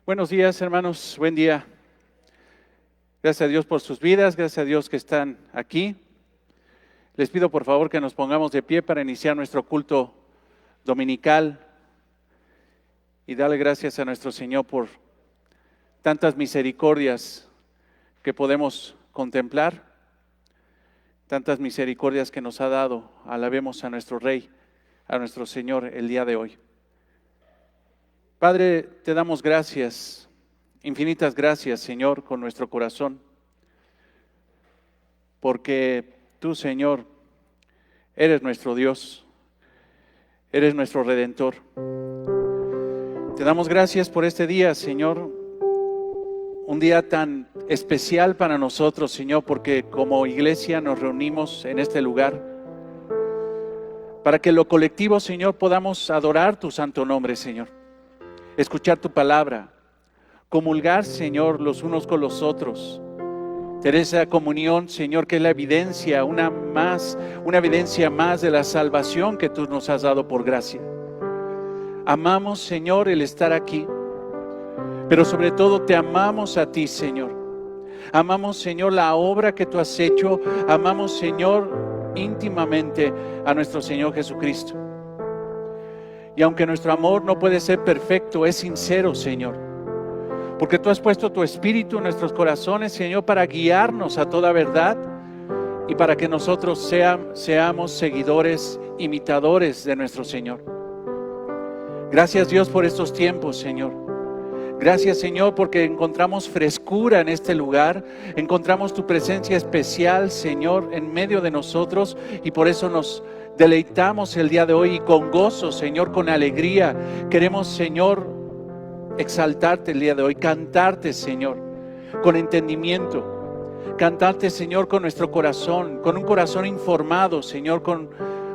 Buenos días, hermanos, buen día. Gracias a Dios por sus vidas, gracias a Dios que están aquí. Les pido por favor que nos pongamos de pie para iniciar nuestro culto dominical y darle gracias a nuestro Señor por tantas misericordias que podemos contemplar, tantas misericordias que nos ha dado. Alabemos a nuestro Rey, a nuestro Señor el día de hoy. Padre, te damos gracias, infinitas gracias, Señor, con nuestro corazón, porque tú, Señor, eres nuestro Dios, eres nuestro Redentor. Te damos gracias por este día, Señor, un día tan especial para nosotros, Señor, porque como iglesia nos reunimos en este lugar para que en lo colectivo, Señor, podamos adorar tu santo nombre, Señor. Escuchar tu palabra, comulgar, Señor, los unos con los otros, tener esa comunión, Señor, que es la evidencia, una evidencia más de la salvación que tú nos has dado por gracia. Amamos, Señor, el estar aquí, pero sobre todo te amamos a ti, Señor. Amamos, Señor, la obra que tú has hecho. Amamos, Señor, íntimamente a nuestro Señor Jesucristo. Y aunque nuestro amor no puede ser perfecto, es sincero, Señor, porque tú has puesto tu Espíritu en nuestros corazones, Señor, para guiarnos a toda verdad y para que nosotros seamos seguidores, imitadores de nuestro Señor. Gracias, Dios, por estos tiempos, Señor. Gracias, Señor, porque encontramos frescura en este lugar, encontramos tu presencia especial, Señor, en medio de nosotros, y por eso nos deleitamos el día de hoy y con gozo, Señor, con alegría. Queremos, Señor, exaltarte el día de hoy, cantarte, Señor, con entendimiento, cantarte, Señor, con nuestro corazón, con un corazón informado, Señor, con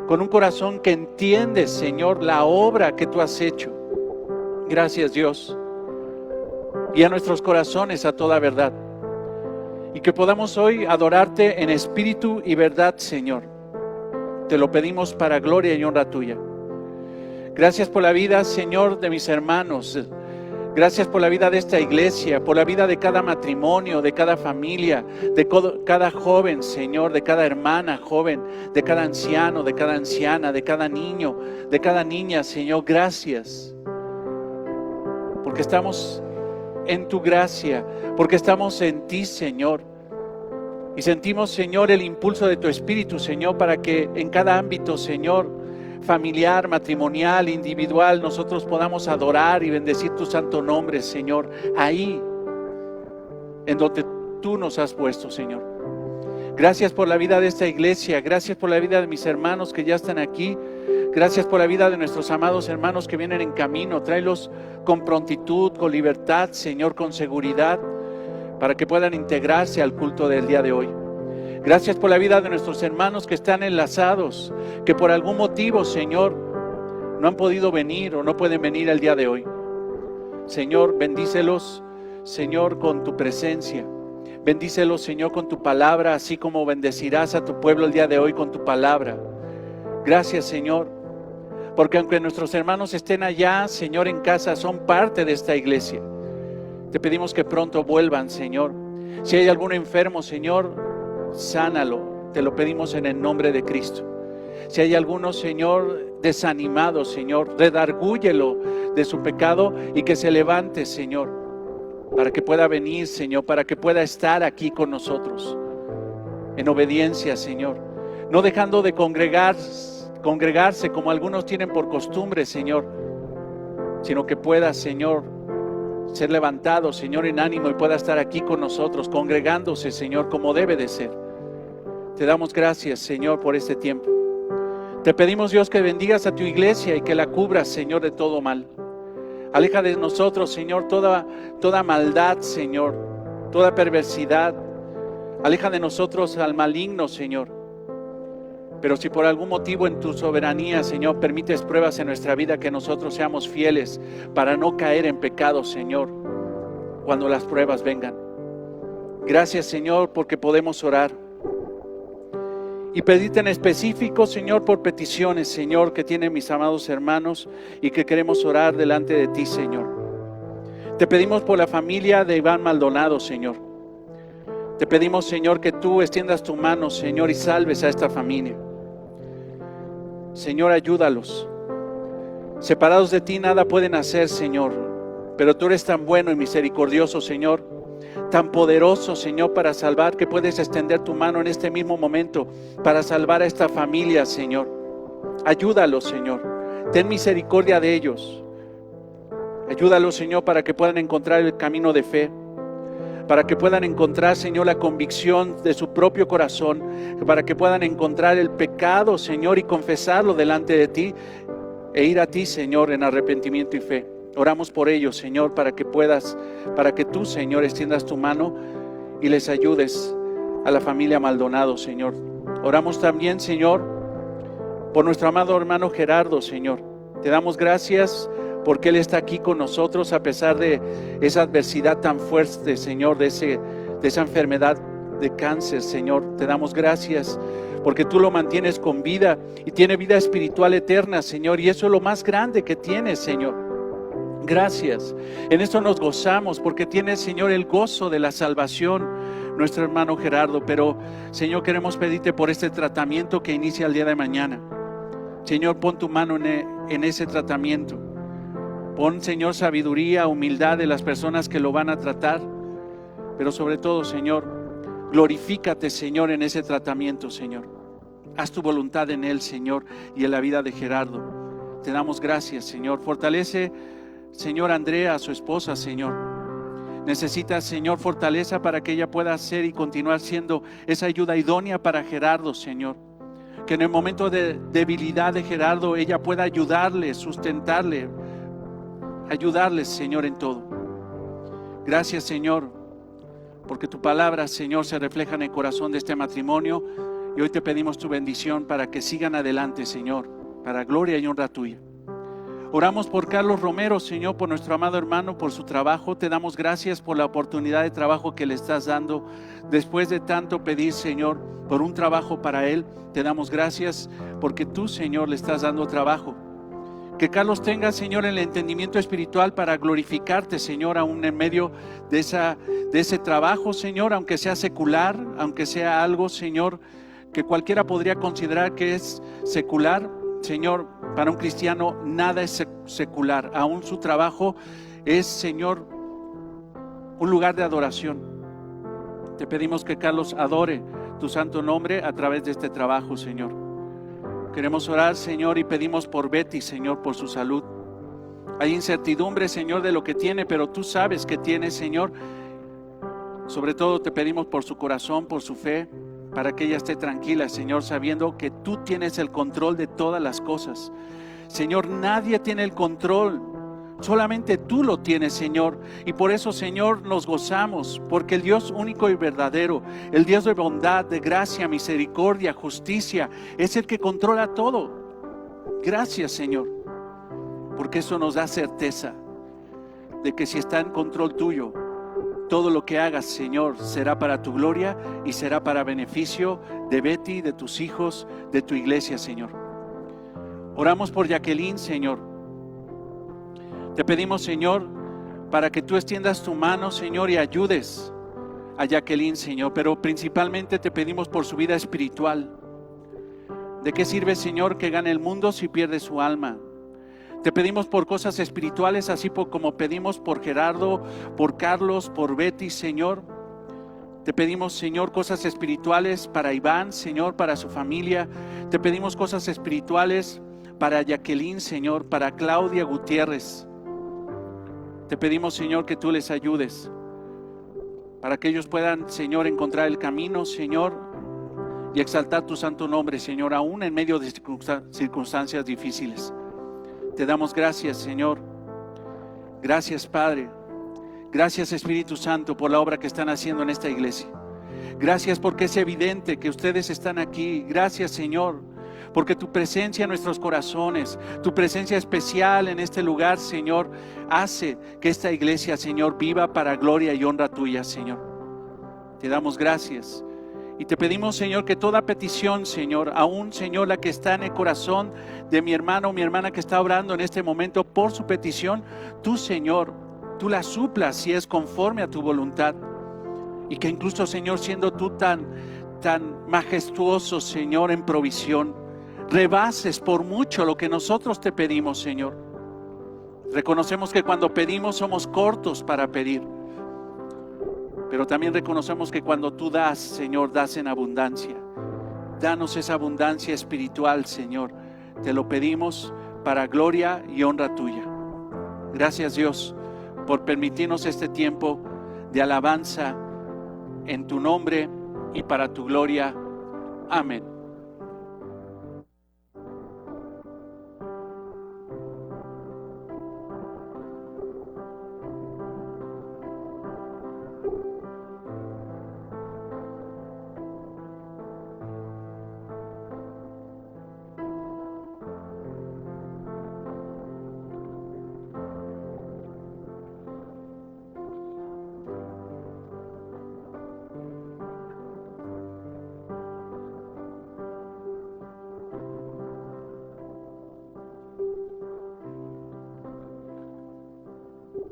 un corazón que entiende, Señor, la obra que tú has hecho. Gracias, Dios. Guía nuestros corazones a toda verdad y que podamos hoy adorarte en espíritu y verdad, Señor. Te lo pedimos para gloria y honra tuya. Gracias por la vida, Señor, de mis hermanos. Gracias por la vida de esta iglesia, por la vida de cada matrimonio, de cada familia, de cada joven, Señor, de cada hermana joven, de cada anciano, de cada anciana, de cada niño, de cada niña, Señor. Gracias, porque estamos en tu gracia, porque estamos en ti, Señor. Y sentimos, Señor, el impulso de tu Espíritu, Señor, para que en cada ámbito, Señor, familiar, matrimonial, individual, nosotros podamos adorar y bendecir tu santo nombre, Señor, ahí en donde tú nos has puesto, Señor. Gracias por la vida de esta iglesia, gracias por la vida de mis hermanos que ya están aquí, gracias por la vida de nuestros amados hermanos que vienen en camino. Tráelos con prontitud, con libertad, Señor, con seguridad, para que puedan integrarse al culto del día de hoy. Gracias por la vida de nuestros hermanos que están enlazados, que por algún motivo, Señor, no han podido venir o no pueden venir el día de hoy. Señor, bendícelos, Señor, con tu presencia. Bendícelos, Señor, con tu palabra, así como bendecirás a tu pueblo el día de hoy con tu palabra. Gracias, Señor, porque aunque nuestros hermanos estén allá, Señor, en casa, son parte de esta iglesia. Te pedimos que pronto vuelvan, Señor. Si hay algún enfermo, Señor, sánalo. Te lo pedimos en el nombre de Cristo. Si hay alguno, Señor, desanimado, Señor, redargúyelo de su pecado y que se levante, Señor, para que pueda venir, Señor, para que pueda estar aquí con nosotros en obediencia, Señor, no dejando de congregarse como algunos tienen por costumbre, Señor, sino que pueda, Señor, ser levantado, Señor, en ánimo y pueda estar aquí con nosotros, congregándose, Señor, como debe de ser. Te damos gracias, Señor, por este tiempo. Te pedimos, Dios, que bendigas a tu iglesia y que la cubras, Señor, de todo mal. Aleja de nosotros, Señor, toda maldad, Señor, toda perversidad. Aleja de nosotros al maligno, Señor. Pero si por algún motivo en tu soberanía, Señor, permites pruebas en nuestra vida, que nosotros seamos fieles para no caer en pecado, Señor, cuando las pruebas vengan. Gracias, Señor, porque podemos orar. Y pedirte en específico, Señor, por peticiones, Señor, que tienen mis amados hermanos y que queremos orar delante de ti, Señor. Te pedimos por la familia de Iván Maldonado, Señor. Te pedimos, Señor, que tú extiendas tu mano, Señor, y salves a esta familia. Señor, ayúdalos. Separados de ti nada pueden hacer, Señor, pero tú eres tan bueno y misericordioso, Señor, tan poderoso, Señor, para salvar, que puedes extender tu mano en este mismo momento para salvar a esta familia, Señor. Ayúdalos, Señor. Ten misericordia de ellos. Ayúdalos, Señor, para que puedan encontrar el camino de fe, para que puedan encontrar, Señor, la convicción de su propio corazón, para que puedan encontrar el pecado, Señor, y confesarlo delante de ti e ir a ti, Señor, en arrepentimiento y fe. Oramos por ellos, Señor, para que tú, Señor, extiendas tu mano y les ayudes a la familia Maldonado, Señor. Oramos también, Señor, por nuestro amado hermano Gerardo, Señor. Te damos gracias porque Él está aquí con nosotros a pesar de esa adversidad tan fuerte, Señor, de esa enfermedad de cáncer, Señor. Te damos gracias porque tú lo mantienes con vida y tiene vida espiritual eterna, Señor, y eso es lo más grande que tienes, Señor. Gracias. En esto nos gozamos porque tiene, Señor, el gozo de la salvación nuestro hermano Gerardo. Pero, Señor, queremos pedirte por este tratamiento que inicia el día de mañana. Señor, pon tu mano en ese tratamiento. Pon, Señor, sabiduría, humildad de las personas que lo van a tratar. Pero sobre todo, Señor, glorifícate, Señor, en ese tratamiento, Señor. Haz tu voluntad en él, Señor, y en la vida de Gerardo. Te damos gracias, Señor. Fortalece, Señor, Andrea, a su esposa, Señor. Necesita, Señor, fortaleza para que ella pueda ser y continuar siendo esa ayuda idónea para Gerardo, Señor. Que en el momento de debilidad de Gerardo, ella pueda ayudarle, sustentarle, ayudarle, Señor, en todo. Gracias, Señor, porque tu palabra, Señor, se refleja en el corazón de este matrimonio. Y hoy te pedimos tu bendición para que sigan adelante, Señor, para gloria y honra tuya. Oramos por Carlos Romero, Señor, por nuestro amado hermano, por su trabajo. Te damos gracias por la oportunidad de trabajo que le estás dando. Después de tanto pedir, Señor, por un trabajo para él, te damos gracias porque tú, Señor, le estás dando trabajo. Que Carlos tenga, Señor, el entendimiento espiritual para glorificarte, Señor, aún en medio de ese trabajo, Señor, aunque sea secular, aunque sea algo, Señor, que cualquiera podría considerar que es secular. Señor, para un cristiano nada es secular. Aún su trabajo es, Señor, un lugar de adoración. Te pedimos que Carlos adore tu santo nombre a través de este trabajo, Señor. Queremos orar, Señor, y pedimos por Betty, Señor, por su salud. Hay incertidumbre, Señor, de lo que tiene, pero tú sabes que tiene, Señor. Sobre todo te pedimos por su corazón, por su fe, para que ella esté tranquila, Señor, sabiendo que tú tienes el control de todas las cosas. Señor, nadie tiene el control, solamente tú lo tienes, Señor. Y por eso, Señor, nos gozamos, porque el Dios único y verdadero, el Dios de bondad, de gracia, misericordia, justicia, es el que controla todo. Gracias, Señor, porque eso nos da certeza de que si está en control tuyo, todo lo que hagas, Señor, será para tu gloria y será para beneficio de Betty, de tus hijos, de tu iglesia, Señor. Oramos por Jacqueline, Señor. Te pedimos, Señor, para que tú extiendas tu mano, Señor, y ayudes a Jacqueline, Señor. Pero principalmente te pedimos por su vida espiritual. ¿De qué sirve, Señor, que gane el mundo si pierde su alma? Te pedimos por cosas espirituales, así como pedimos por Gerardo, por Carlos, por Betty, Señor. Te pedimos, Señor, cosas espirituales para Iván, Señor, para su familia. Te pedimos cosas espirituales para Jacqueline, Señor, para Claudia Gutiérrez. Te pedimos, Señor, que tú les ayudes para que ellos puedan, Señor, encontrar el camino, Señor, y exaltar tu santo nombre, Señor, aún en medio de circunstancias difíciles. Te damos gracias, Señor. Gracias, Padre. Gracias, Espíritu Santo, por la obra que están haciendo en esta iglesia. Gracias porque es evidente que ustedes están aquí. Gracias, Señor, porque tu presencia en nuestros corazones, tu presencia especial en este lugar, Señor, hace que esta iglesia, Señor, viva para gloria y honra tuya, Señor. Te damos gracias. Y te pedimos, Señor, que toda petición, Señor, aún, Señor, la que está en el corazón de mi hermano o mi hermana que está orando en este momento por su petición, tú, Señor, tú la suplas si es conforme a tu voluntad. Y que incluso, Señor, siendo tú tan majestuoso, Señor, en provisión, rebases por mucho lo que nosotros te pedimos, Señor. Reconocemos que cuando pedimos somos cortos para pedir, pero también reconocemos que cuando tú das, Señor, das en abundancia. Danos esa abundancia espiritual, Señor. Te lo pedimos para gloria y honra tuya. Gracias, Dios, por permitirnos este tiempo de alabanza en tu nombre y para tu gloria. Amén.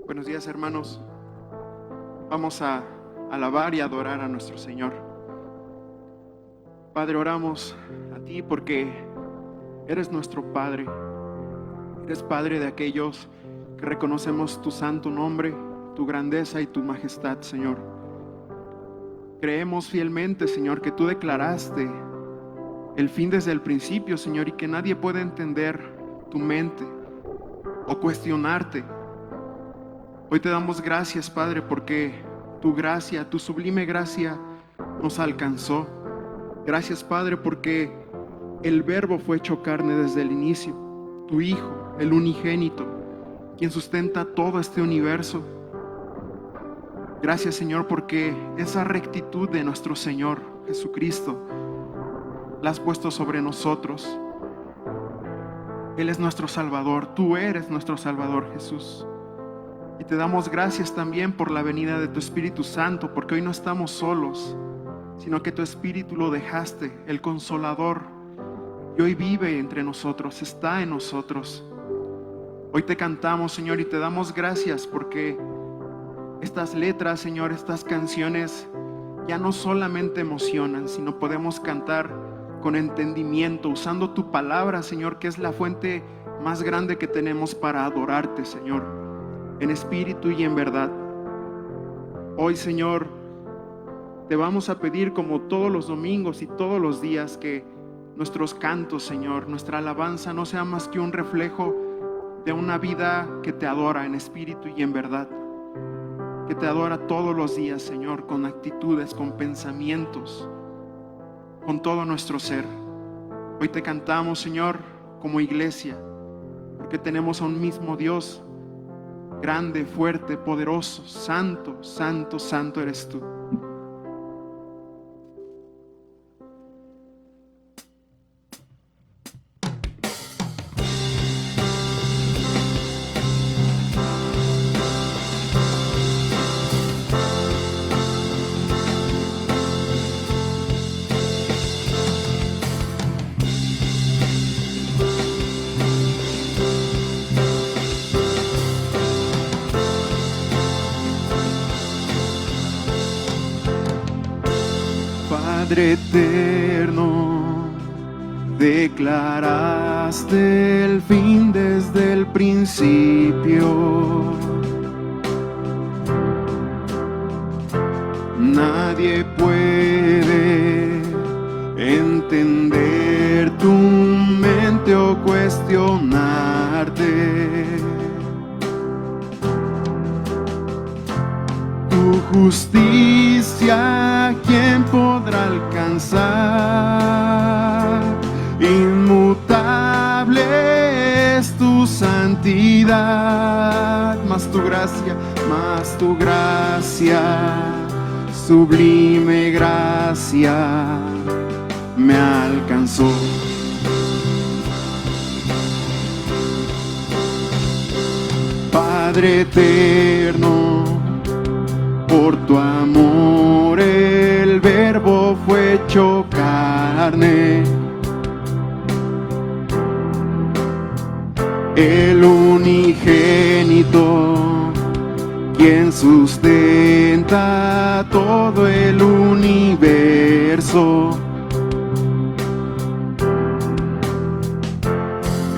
Buenos días, hermanos. Vamos a alabar y adorar a nuestro Señor. Padre, oramos a ti porque eres nuestro Padre. Eres Padre de aquellos que reconocemos tu santo nombre, tu grandeza y tu majestad, Señor. Creemos fielmente, Señor, que tú declaraste el fin desde el principio, Señor, y que nadie puede entender tu mente o cuestionarte. Hoy te damos gracias, Padre, porque tu gracia, tu sublime gracia nos alcanzó. Gracias, Padre, porque el Verbo fue hecho carne desde el inicio. Tu Hijo, el unigénito, quien sustenta todo este universo. Gracias, Señor, porque esa rectitud de nuestro Señor Jesucristo la has puesto sobre nosotros. Él es nuestro Salvador. Tú eres nuestro Salvador, Jesús. Y te damos gracias también por la venida de tu Espíritu Santo, porque hoy no estamos solos, sino que tu Espíritu lo dejaste, el Consolador, y hoy vive entre nosotros, está en nosotros. Hoy te cantamos, Señor, y te damos gracias porque estas letras, Señor, estas canciones ya no solamente emocionan, sino podemos cantar con entendimiento, usando tu palabra, Señor, que es la fuente más grande que tenemos para adorarte, Señor, en espíritu y en verdad. Hoy, Señor, te vamos a pedir, como todos los domingos y todos los días, que nuestros cantos, Señor, nuestra alabanza no sea más que un reflejo de una vida que te adora en espíritu y en verdad, que te adora todos los días, Señor, con actitudes, con pensamientos, con todo nuestro ser. Hoy te cantamos, Señor, como iglesia, porque tenemos a un mismo Dios, grande, fuerte, poderoso, santo, santo, santo eres tú. Padre eterno, declaraste el fin desde el principio. Nadie puede entender tu mente o cuestionarte. Tu justicia, ¿quién podrá alcanzar? Inmutable es tu santidad, más tu gracia, sublime gracia me alcanzó. Padre eterno, por tu amor el Verbo fue hecho carne, el unigénito, quien sustenta todo el universo.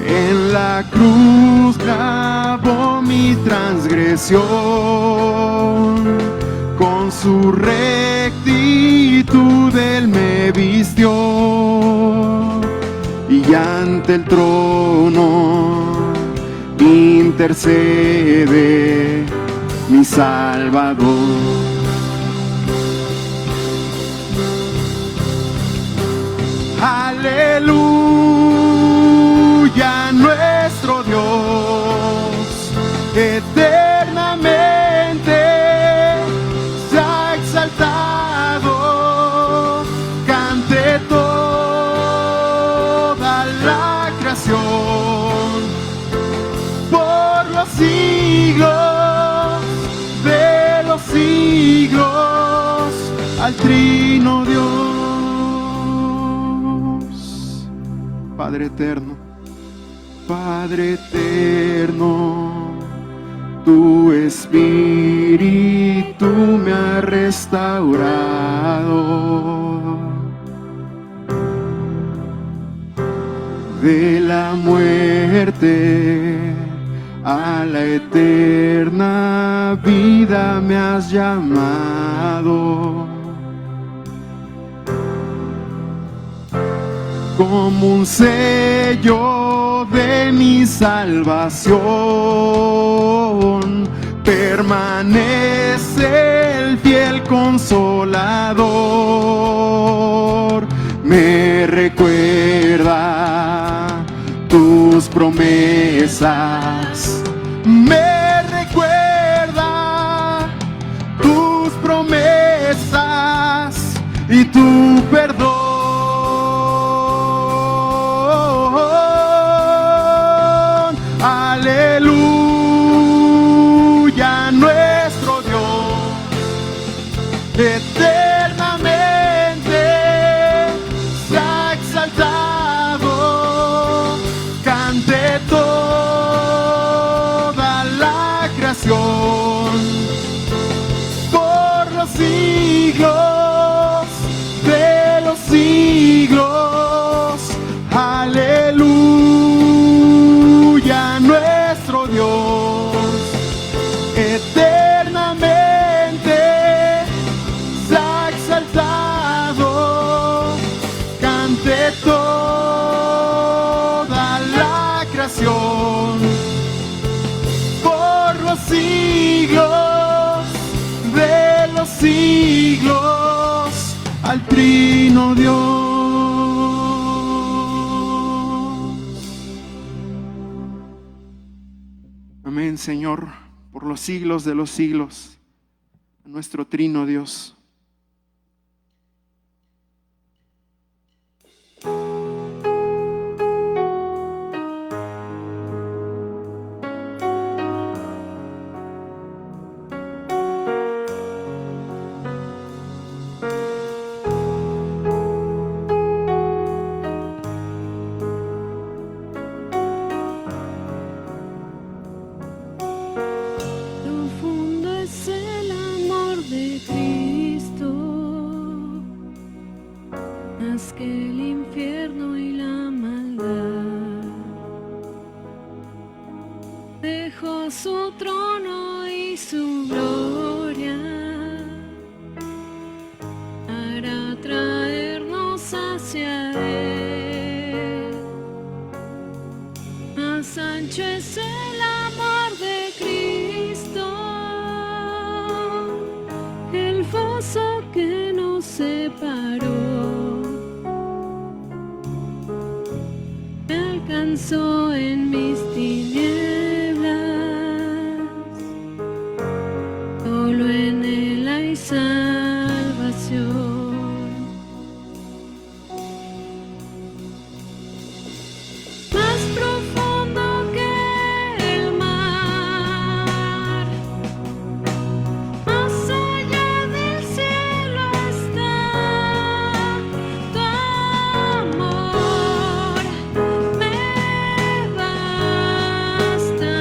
En la cruz clavó mi transgresión, con su rectitud él me vistió, y ante el trono intercede mi Salvador. Aleluya, nuestro Dios eternamente se ha exaltado. Cante toda la creación por los siglos de los siglos al Trino Dios. Padre eterno, Padre eterno, tu Espíritu me ha restaurado de la muerte a la eterna vida me has llamado. Como un sello de mi salvación, permanece el fiel Consolador. Me recuerda tus promesas, me recuerda tus promesas y tu perdón. Aleluya, nuestro Dios eternamente se ha exaltado. Cante toda la creación por los siglos de los siglos. Aleluya, nuestro Dios eternamente se ha exaltado. Cante toda la creación por los siglos de los siglos al Trino Dios. Amén, Señor, por los siglos de los siglos, a nuestro Trino Dios. Profundo es el amor de Cristo, más que el infierno y la maldad. Dejó su trono y su gloria para traernos hacia Él. Más ancho es el amor de Cristo, el foso que nos separó me alcanzó en mis tinieblas. Solo en Él hay salvación. Más profundo que el mar, más allá del cielo está tu amor, me bastará.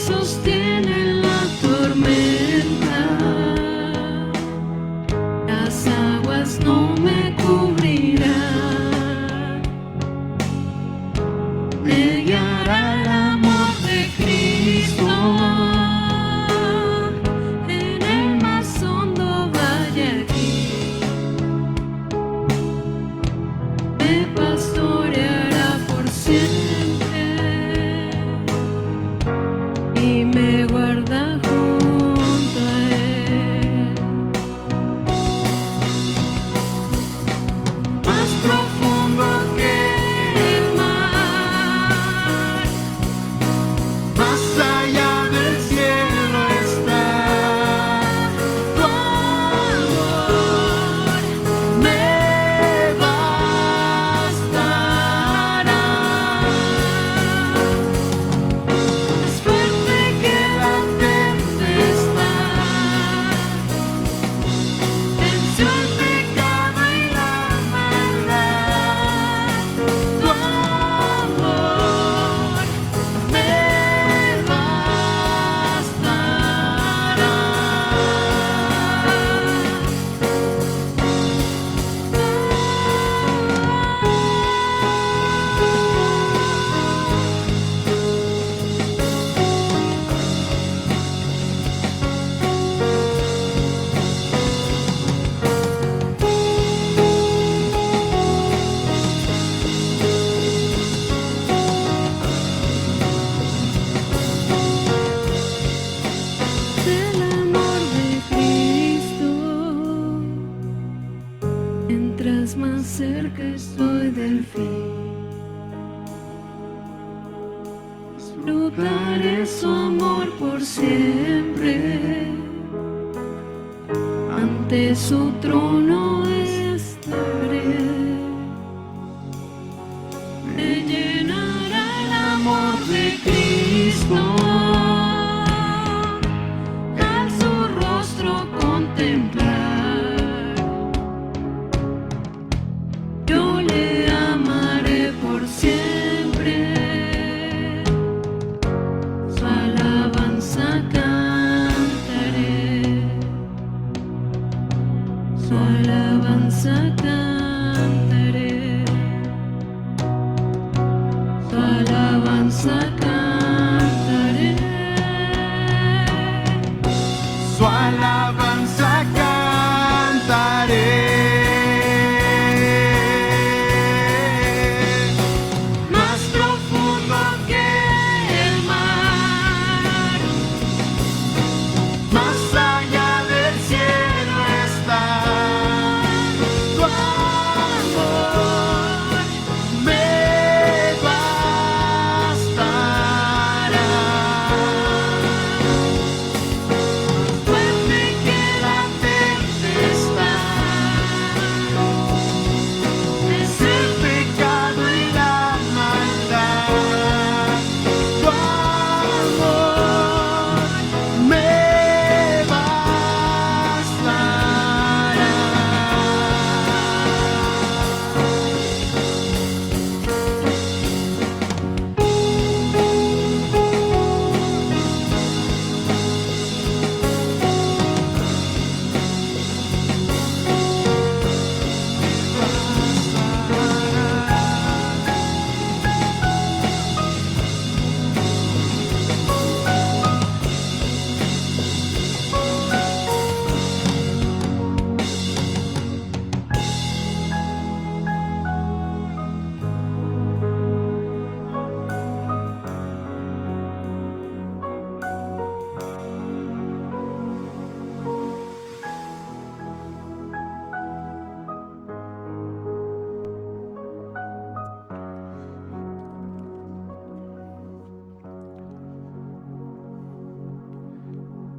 sostiene en la tormenta, las aguas no me cubrirán, me guiará el amor de Cristo en el más hondo valle aquí, me pastoreará por siempre y me guarda junto a Él. Más profundo que el mar, Más allá del cielo está tu amor me bastará. Es fuerte que la tempestad, venció el pecado y la maldad. Tu amor me el amor de Cristo, mientras más cerca estoy del fin, disfrutaré su amor por siempre, ante su trono estaré, me llenará el amor de Cristo. Al su rostro contemplar, yo le amaré por siempre, su alabanza cantaré, su alabanza cantaré, su alabanza cantaré. su alabanza cantaré. Más profundo que el mar, Más allá del cielo está tu amor me bastará. fuerte que la tempestad, Es el pecado y la maldad. Tu amor me bastará.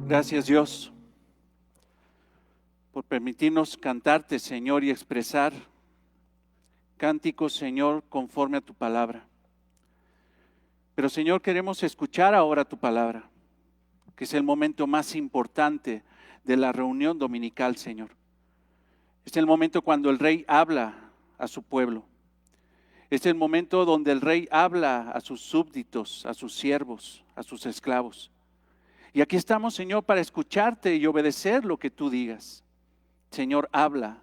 Gracias, Dios, por permitirnos cantarte, Señor, y expresar cánticos, Señor, conforme a tu palabra. Pero, Señor, queremos escuchar ahora tu palabra, que es el momento más importante de la reunión dominical, Señor. Es el momento cuando el Rey habla a su pueblo. Es el momento donde el Rey habla a sus súbditos, a sus siervos, a sus esclavos. Y aquí estamos, Señor, para escucharte y obedecer lo que tú digas. Señor, habla.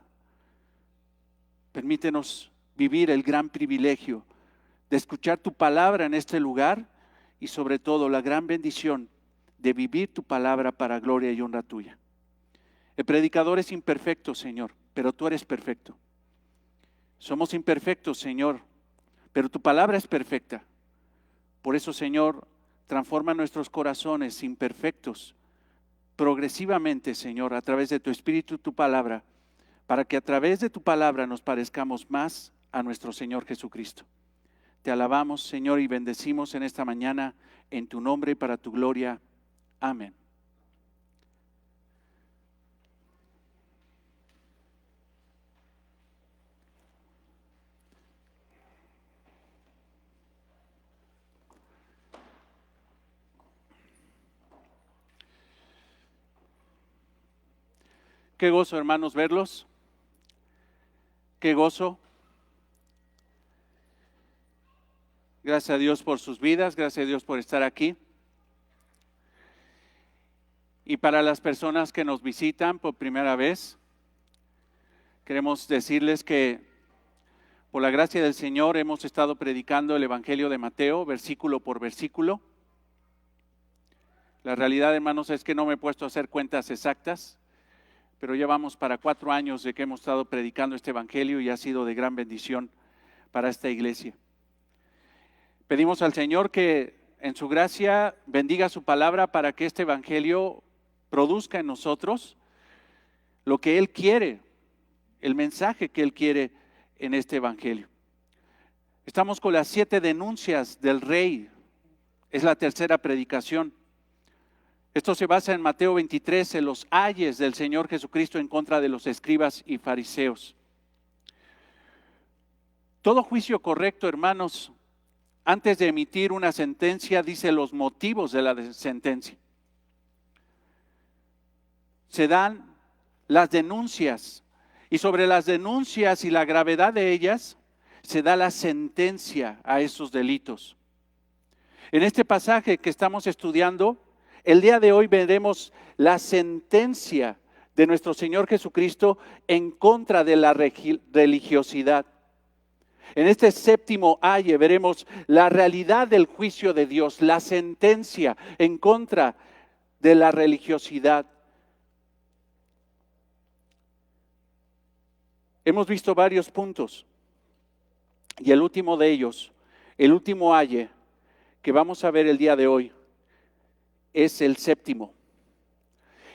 Permítenos vivir el gran privilegio de escuchar tu palabra en este lugar y sobre todo la gran bendición de vivir tu palabra para gloria y honra tuya. El predicador es imperfecto, Señor, pero tú eres perfecto. Somos imperfectos, Señor, pero tu palabra es perfecta. Por eso, Señor, transforma nuestros corazones imperfectos progresivamente, Señor, a través de tu Espíritu y tu palabra, para que a través de tu palabra nos parezcamos más a nuestro Señor Jesucristo. Te alabamos, Señor, y bendecimos en esta mañana en tu nombre y para tu gloria. Amén. Qué gozo, hermanos, verlos. Qué gozo. Gracias a Dios por sus vidas, gracias a Dios por estar aquí. Y para las personas que nos visitan por primera vez, queremos decirles que por la gracia del Señor hemos estado predicando el Evangelio de Mateo, versículo por versículo. La realidad, hermanos, es que no me he puesto a hacer cuentas exactas, pero ya vamos para 4 años de que hemos estado predicando este Evangelio y ha sido de gran bendición para esta iglesia. Pedimos al Señor que en su gracia bendiga su palabra para que este Evangelio produzca en nosotros lo que Él quiere, el mensaje que Él quiere en este Evangelio. Estamos con las 7 denuncias del Rey, es la tercera predicación. Esto se basa en Mateo 23, en los ayes del Señor Jesucristo en contra de los escribas y fariseos. Todo juicio correcto, hermanos, antes de emitir una sentencia, dice los motivos de la sentencia. Se dan las denuncias y sobre las denuncias y la gravedad de ellas se da la sentencia a esos delitos. En este pasaje que estamos estudiando, el día de hoy veremos la sentencia de nuestro Señor Jesucristo en contra de la religiosidad. En este séptimo aye veremos la realidad del juicio de Dios, la sentencia en contra de la religiosidad. Hemos visto varios puntos y el último de ellos, el último aye que vamos a ver el día de hoy, es el séptimo.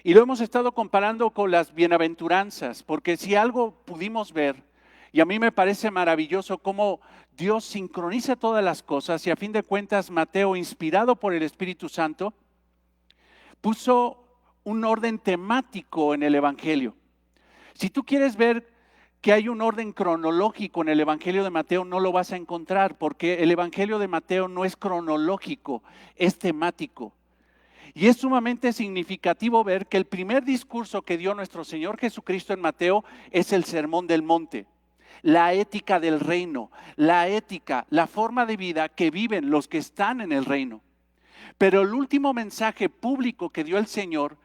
Y lo hemos estado comparando con las bienaventuranzas, porque si algo pudimos ver, y a mí me parece maravilloso cómo Dios sincroniza todas las cosas, y a fin de cuentas Mateo, inspirado por el Espíritu Santo, puso un orden temático en el Evangelio. Si tú quieres ver que hay un orden cronológico en el Evangelio de Mateo, no lo vas a encontrar, porque el Evangelio de Mateo no es cronológico, es temático. Y es sumamente significativo ver que el primer discurso que dio nuestro Señor Jesucristo en Mateo es el Sermón del Monte. La ética del reino, la ética, la forma de vida que viven los que están en el reino. Pero el último mensaje público que dio el Señor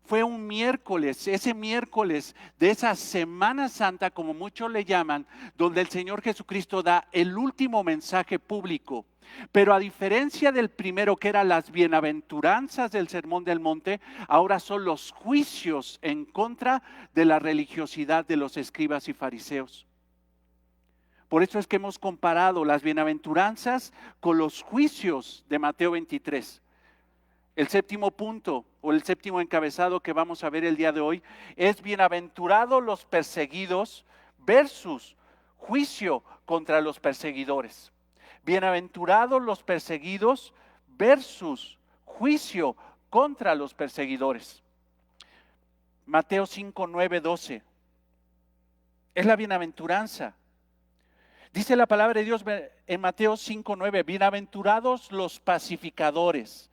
fue un miércoles, ese miércoles de esa Semana Santa, como muchos le llaman, donde el Señor Jesucristo da el último mensaje público. Pero a diferencia del primero, que eran las bienaventuranzas del Sermón del Monte, ahora son los juicios en contra de la religiosidad de los escribas y fariseos. Por eso es que hemos comparado las bienaventuranzas con los juicios de Mateo 23. El séptimo punto o el séptimo encabezado que vamos a ver el día de hoy es bienaventurados los perseguidos versus juicio contra los perseguidores. Bienaventurados los perseguidos versus juicio contra los perseguidores. Mateo 5, 9, 12. Es la bienaventuranza. Dice la palabra de Dios en Mateo 5, 9. Bienaventurados los pacificadores,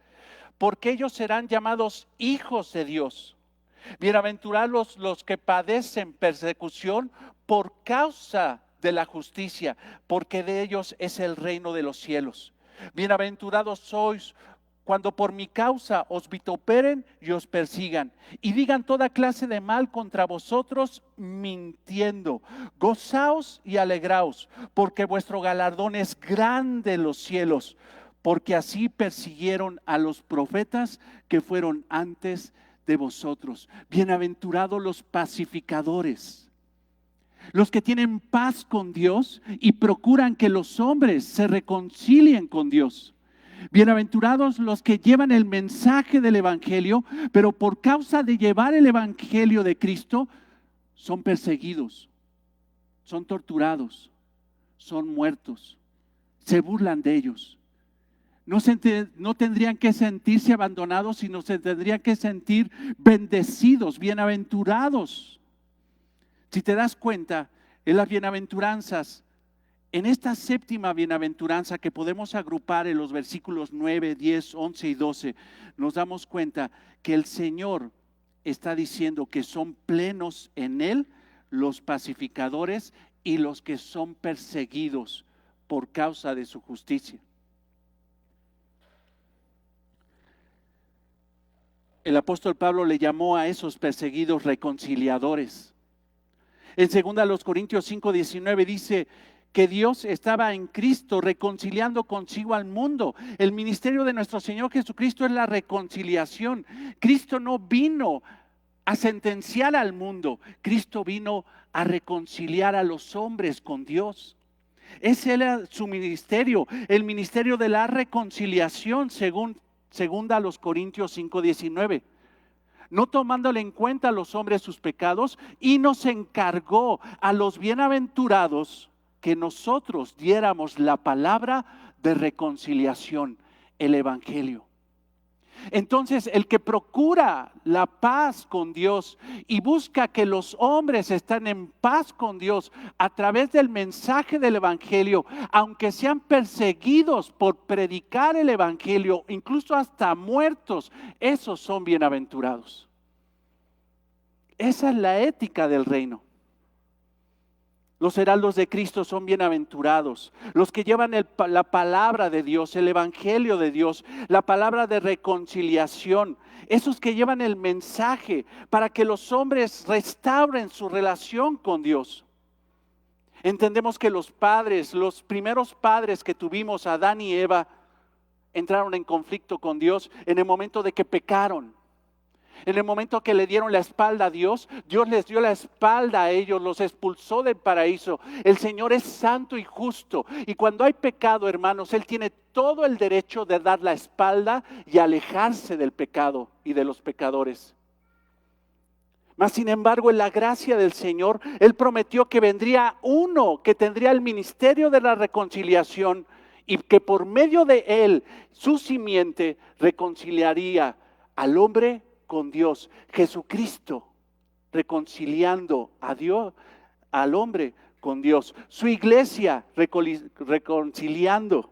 porque ellos serán llamados hijos de Dios. Bienaventurados los que padecen persecución por causa de la justicia, porque de ellos es el reino de los cielos. Bienaventurados sois cuando por mi causa os vituperen y os persigan, y digan toda clase de mal contra vosotros, mintiendo. Gozaos y alegraos, porque vuestro galardón es grande en los cielos, porque así persiguieron a los profetas que fueron antes de vosotros. Bienaventurados los pacificadores, los que tienen paz con Dios y procuran que los hombres se reconcilien con Dios. Bienaventurados los que llevan el mensaje del evangelio, pero por causa de llevar el evangelio de Cristo, son perseguidos, son torturados, son muertos, se burlan de ellos. No tendrían que sentirse abandonados, sino se tendrían que sentir bendecidos, bienaventurados. Si te das cuenta, en las bienaventuranzas, en esta séptima bienaventuranza que podemos agrupar en los versículos 9, 10, 11 y 12, nos damos cuenta que el Señor está diciendo que son plenos en Él los pacificadores y los que son perseguidos por causa de su justicia. El apóstol Pablo le llamó a esos perseguidos reconciliadores. En 2 Corintios 5, 19 dice que Dios estaba en Cristo reconciliando consigo al mundo. El ministerio de nuestro Señor Jesucristo es la reconciliación. Cristo no vino a sentenciar al mundo, Cristo vino a reconciliar a los hombres con Dios. Ese era su ministerio, el ministerio de la reconciliación, según 2 Corintios 5, 19. No tomándole en cuenta a los hombres sus pecados, y nos encargó a los bienaventurados que nosotros diéramos la palabra de reconciliación, el evangelio. Entonces, el que procura la paz con Dios y busca que los hombres estén en paz con Dios a través del mensaje del evangelio, aunque sean perseguidos por predicar el evangelio, incluso hasta muertos, esos son bienaventurados. Esa es la ética del reino. Los heraldos de Cristo son bienaventurados, los que llevan la palabra de Dios, el evangelio de Dios, la palabra de reconciliación, esos que llevan el mensaje para que los hombres restauren su relación con Dios. Entendemos que los primeros padres que tuvimos, Adán y Eva, entraron en conflicto con Dios en el momento de que pecaron. En el momento que le dieron la espalda a Dios, Dios les dio la espalda a ellos, los expulsó del paraíso. El Señor es santo y justo. Y cuando hay pecado, hermanos, Él tiene todo el derecho de dar la espalda y alejarse del pecado y de los pecadores. Mas sin embargo, en la gracia del Señor, Él prometió que vendría uno que tendría el ministerio de la reconciliación y que por medio de Él, su simiente, reconciliaría al hombre con Dios. Jesucristo reconciliando a Dios, al hombre con Dios. Su iglesia reconciliando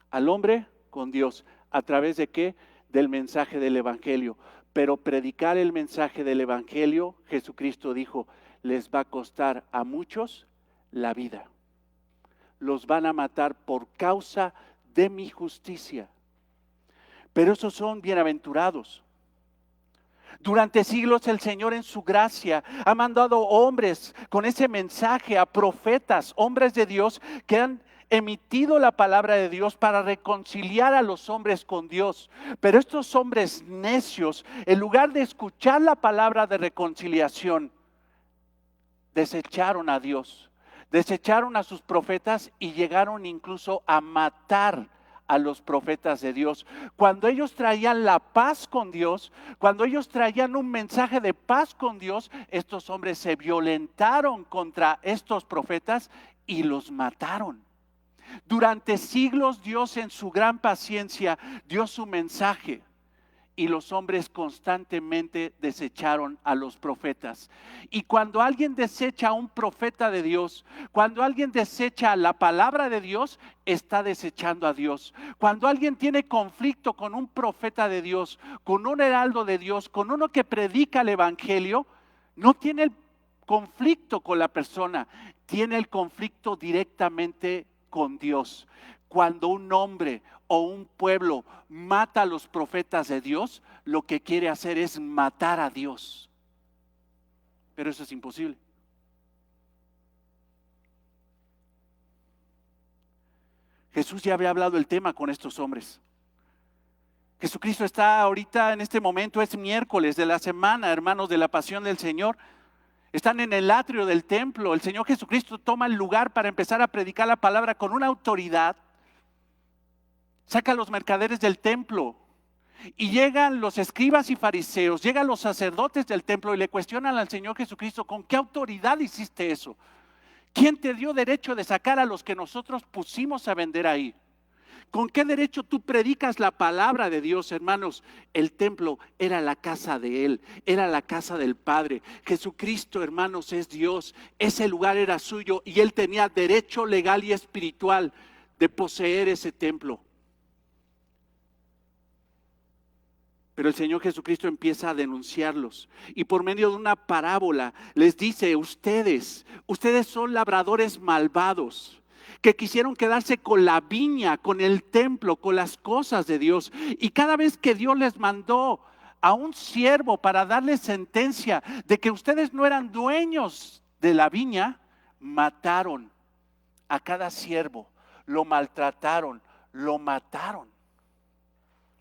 al hombre con Dios. ¿A través de qué? Del mensaje del evangelio. Pero predicar el mensaje del evangelio, Jesucristo dijo, les va a costar a muchos la vida. Los van a matar por causa de mi justicia. Pero esos son bienaventurados. Durante siglos el Señor en su gracia ha mandado hombres con ese mensaje a profetas, hombres de Dios que han emitido la palabra de Dios para reconciliar a los hombres con Dios. Pero estos hombres necios, en lugar de escuchar la palabra de reconciliación, desecharon a Dios, desecharon a sus profetas y llegaron incluso a matar a los profetas de Dios. Cuando ellos traían la paz con Dios, cuando ellos traían un mensaje de paz con Dios, estos hombres se violentaron contra estos profetas y los mataron. Durante siglos Dios en su gran paciencia dio su mensaje y los hombres constantemente desecharon a los profetas. Y cuando alguien desecha a un profeta de Dios, cuando alguien desecha la palabra de Dios, está desechando a Dios. Cuando alguien tiene conflicto con un profeta de Dios, con un heraldo de Dios, con uno que predica el evangelio, no tiene el conflicto con la persona, tiene el conflicto directamente con Dios. Cuando un hombre o un pueblo mata a los profetas de Dios, lo que quiere hacer es matar a Dios. Pero eso es imposible. Jesús ya había hablado el tema con estos hombres. Jesucristo está ahorita en este momento, es miércoles de la semana, hermanos, de la pasión del Señor. Están en el atrio del templo. El Señor Jesucristo toma el lugar para empezar a predicar la palabra con una autoridad. Saca a los mercaderes del templo y llegan los escribas y fariseos, llegan los sacerdotes del templo y le cuestionan al Señor Jesucristo: ¿con qué autoridad hiciste eso? ¿Quién te dio derecho de sacar a los que nosotros pusimos a vender ahí? ¿Con qué derecho tú predicas la palabra de Dios, hermanos? El templo era la casa de Él, era la casa del Padre. Jesucristo, hermanos, es Dios. Ese lugar era suyo y Él tenía derecho legal y espiritual de poseer ese templo. Pero el Señor Jesucristo empieza a denunciarlos y por medio de una parábola les dice: ustedes son labradores malvados que quisieron quedarse con la viña, con el templo, con las cosas de Dios. Y cada vez que Dios les mandó a un siervo para darles sentencia de que ustedes no eran dueños de la viña, mataron a cada siervo, lo maltrataron, lo mataron.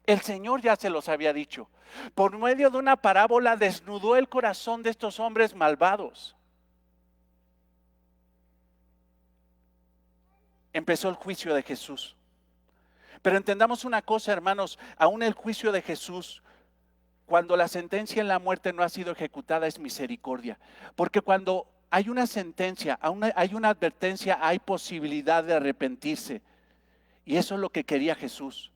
El Señor ya se los había dicho. Por medio de una parábola desnudó el corazón de estos hombres malvados. Empezó el juicio de Jesús. Pero entendamos una cosa, hermanos, aún el juicio de Jesús, cuando la sentencia en la muerte no ha sido ejecutada, es misericordia. Porque cuando hay una sentencia, hay una advertencia, hay posibilidad de arrepentirse. Y eso es lo que quería Jesús,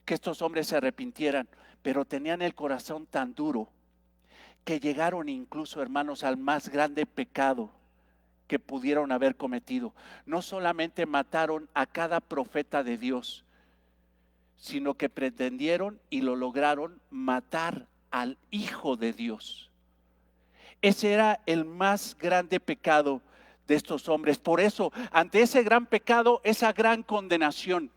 que estos hombres se arrepintieran, pero tenían el corazón tan duro que llegaron incluso, hermanos, al más grande pecado que pudieron haber cometido. No solamente mataron a cada profeta de Dios, sino que pretendieron y lo lograron matar al Hijo de Dios. Ese era el más grande pecado de estos hombres. Por eso, ante ese gran pecado, esa gran condenación,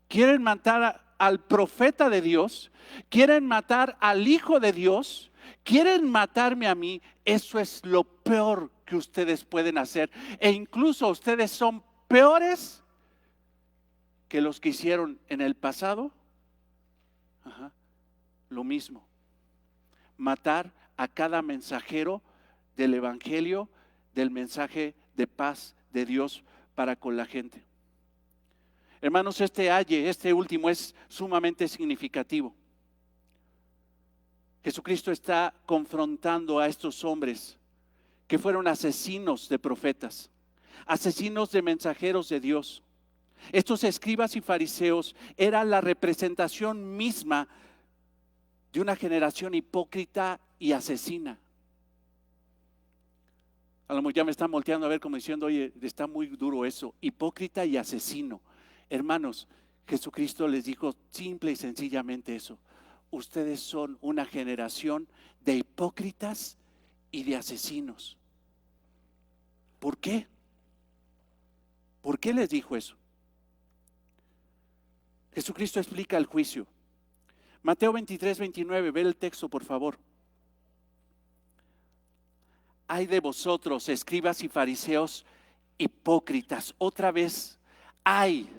quieren matar al profeta de Dios, quieren matar al Hijo de Dios, quieren matarme a mí. Eso es lo peor que ustedes pueden hacer. E incluso ustedes son peores que los que hicieron en el pasado. Lo mismo. Matar a cada mensajero del evangelio, del mensaje de paz de Dios para con la gente. Hermanos, este último es sumamente significativo. Jesucristo está confrontando a estos hombres que fueron asesinos de profetas, asesinos de mensajeros de Dios. Estos escribas y fariseos eran la representación misma de una generación hipócrita y asesina. A lo mejor ya me están volteando a ver como diciendo: oye, está muy duro eso, hipócrita y asesino. Hermanos, Jesucristo les dijo simple y sencillamente eso: ustedes son una generación de hipócritas y de asesinos. ¿Por qué? ¿Por qué les dijo eso? Jesucristo explica el juicio. Mateo 23, 29, ve el texto por favor. Ay de vosotros, escribas y fariseos hipócritas. Otra vez, ay.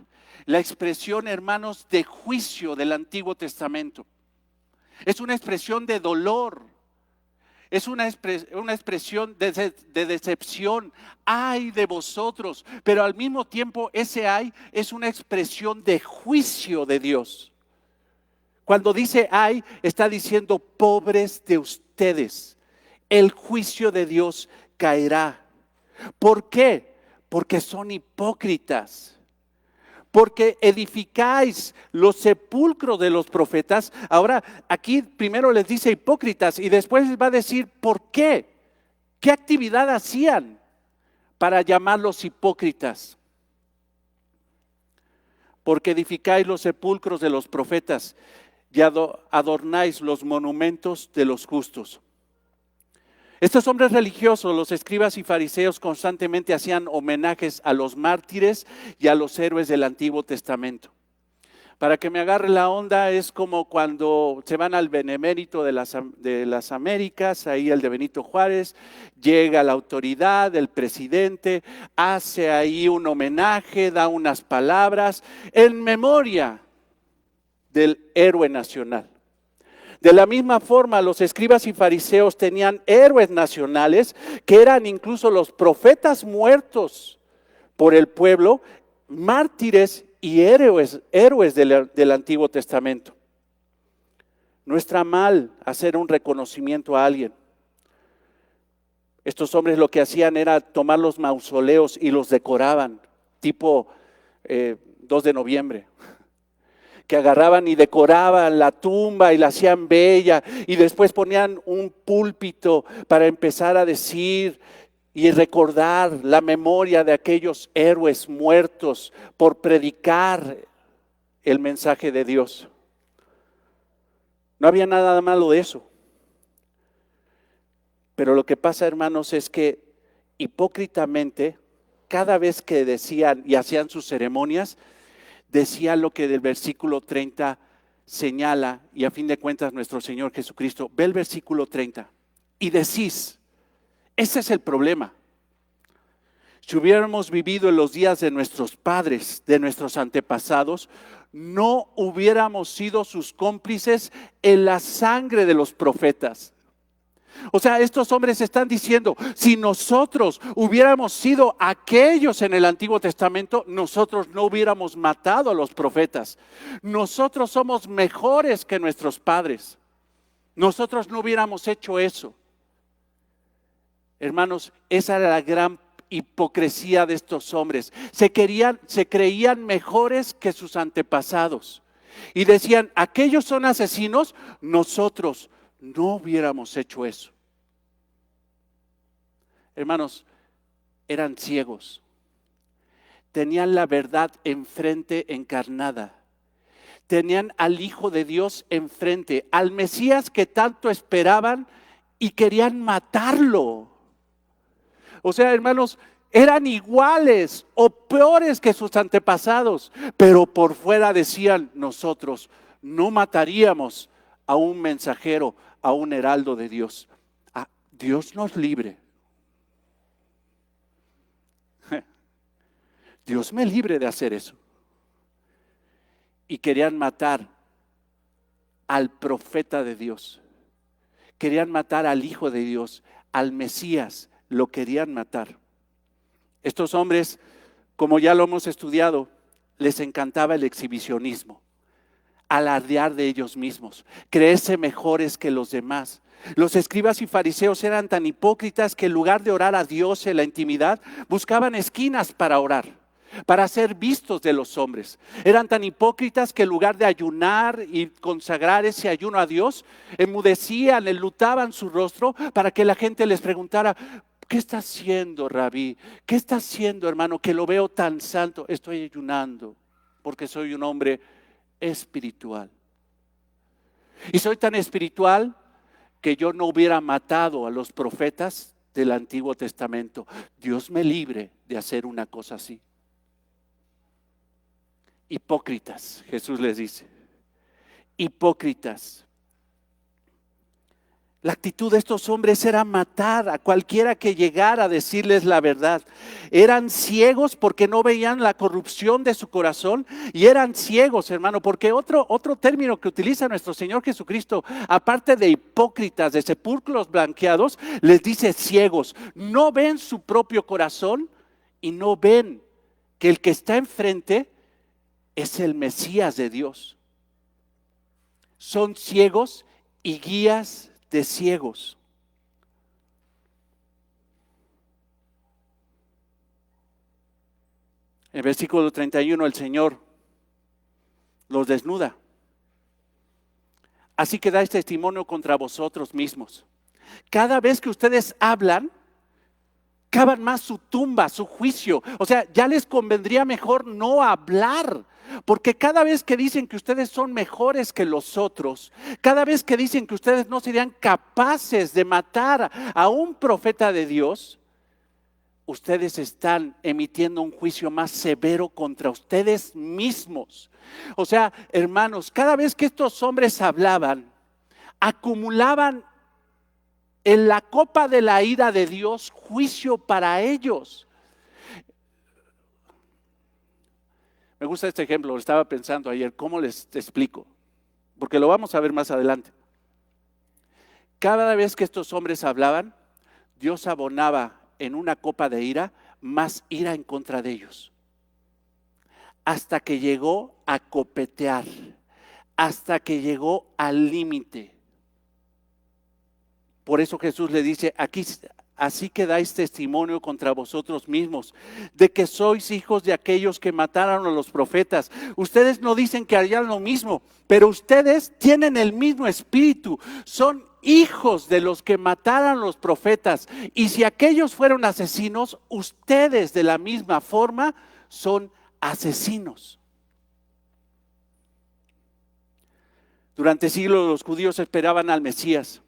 La expresión, hermanos, de juicio del Antiguo Testamento. Es una expresión de dolor. Es una expresión de decepción. Ay de vosotros. Pero al mismo tiempo ese ay es una expresión de juicio de Dios. Cuando dice ay, está diciendo: pobres de ustedes. El juicio de Dios caerá. ¿Por qué? Porque son hipócritas. Porque edificáis los sepulcros de los profetas. Ahora, aquí primero les dice hipócritas y después les va a decir por qué. ¿Qué actividad hacían para llamarlos hipócritas? Porque edificáis los sepulcros de los profetas y adornáis los monumentos de los justos. Estos hombres religiosos, los escribas y fariseos, constantemente hacían homenajes a los mártires y a los héroes del Antiguo Testamento. Para que me agarre la onda, es como cuando se van al Benemérito de las Américas, ahí el de Benito Juárez, llega la autoridad, el presidente, hace ahí un homenaje, da unas palabras en memoria del héroe nacional. De la misma forma, los escribas y fariseos tenían héroes nacionales que eran incluso los profetas muertos por el pueblo, mártires y héroes del Antiguo Testamento. No está mal hacer un reconocimiento a alguien. Estos hombres lo que hacían era tomar los mausoleos y los decoraban, tipo 2 de noviembre. Que agarraban y decoraban la tumba y la hacían bella y después ponían un púlpito para empezar a decir y recordar la memoria de aquellos héroes muertos por predicar el mensaje de Dios. No había nada malo de eso. Pero lo que pasa, hermanos, es que hipócritamente, cada vez que decían y hacían sus ceremonias, decía lo que del versículo 30 señala, y a fin de cuentas nuestro Señor Jesucristo, ve el versículo 30 y decís, ese es el problema. Si hubiéramos vivido en los días de nuestros padres, de nuestros antepasados, no hubiéramos sido sus cómplices en la sangre de los profetas. O sea, estos hombres están diciendo, si nosotros hubiéramos sido aquellos en el Antiguo Testamento, nosotros no hubiéramos matado a los profetas. Nosotros somos mejores que nuestros padres. Nosotros no hubiéramos hecho eso. Hermanos, esa era la gran hipocresía de estos hombres. Se creían mejores que sus antepasados. Y decían, aquellos son asesinos, nosotros no hubiéramos hecho eso. Hermanos, eran ciegos. Tenían la verdad enfrente encarnada. Tenían al Hijo de Dios enfrente, al Mesías que tanto esperaban y querían matarlo. O sea, hermanos, eran iguales o peores que sus antepasados, pero por fuera decían, nosotros no mataríamos a un mensajero, a un heraldo de Dios. Dios nos libre. Dios me libre de hacer eso. Y querían matar al profeta de Dios. Querían matar al Hijo de Dios, al Mesías, lo querían matar. Estos hombres, como ya lo hemos estudiado, les encantaba el exhibicionismo, alardear de ellos mismos, creerse mejores que los demás. Los escribas y fariseos eran tan hipócritas que en lugar de orar a Dios en la intimidad, buscaban esquinas para orar, para ser vistos de los hombres. Eran tan hipócritas que en lugar de ayunar y consagrar ese ayuno a Dios, enmudecían, enlutaban su rostro para que la gente les preguntara, ¿qué está haciendo, Rabí? ¿Qué está haciendo, hermano, que lo veo tan santo? Estoy ayunando porque soy un hombre espiritual. Y soy tan espiritual que yo no hubiera matado a los profetas del Antiguo Testamento. Dios me libre de hacer una cosa así. Hipócritas, Jesús les dice. Hipócritas. La actitud de estos hombres era matar a cualquiera que llegara a decirles la verdad. Eran ciegos porque no veían la corrupción de su corazón y eran ciegos, hermano, porque otro término que utiliza nuestro Señor Jesucristo, aparte de hipócritas, de sepulcros blanqueados, les dice ciegos. No ven su propio corazón y no ven que el que está enfrente es el Mesías de Dios. Son ciegos y guías de ciegos. En el versículo 31 el Señor los desnuda. Así que dais testimonio contra vosotros mismos. Cada vez que ustedes hablan, buscaban más su tumba, su juicio. O sea, ya les convendría mejor no hablar. Porque cada vez que dicen que ustedes son mejores que los otros, cada vez que dicen que ustedes no serían capaces de matar a un profeta de Dios, ustedes están emitiendo un juicio más severo contra ustedes mismos. O sea, hermanos, cada vez que estos hombres hablaban, acumulaban en la copa de la ira de Dios juicio para ellos. Me gusta este ejemplo, lo estaba pensando ayer, ¿cómo les explico? Porque lo vamos a ver más adelante. Cada vez que estos hombres hablaban, Dios abonaba en una copa de ira más ira en contra de ellos. Hasta que llegó a copetear, hasta que llegó al límite. Por eso Jesús le dice, aquí, así que dais testimonio contra vosotros mismos, de que sois hijos de aquellos que mataron a los profetas. Ustedes no dicen que harían lo mismo, pero ustedes tienen el mismo espíritu, son hijos de los que mataron a los profetas. Y si aquellos fueron asesinos, ustedes de la misma forma son asesinos. Durante siglos los judíos esperaban al Mesías.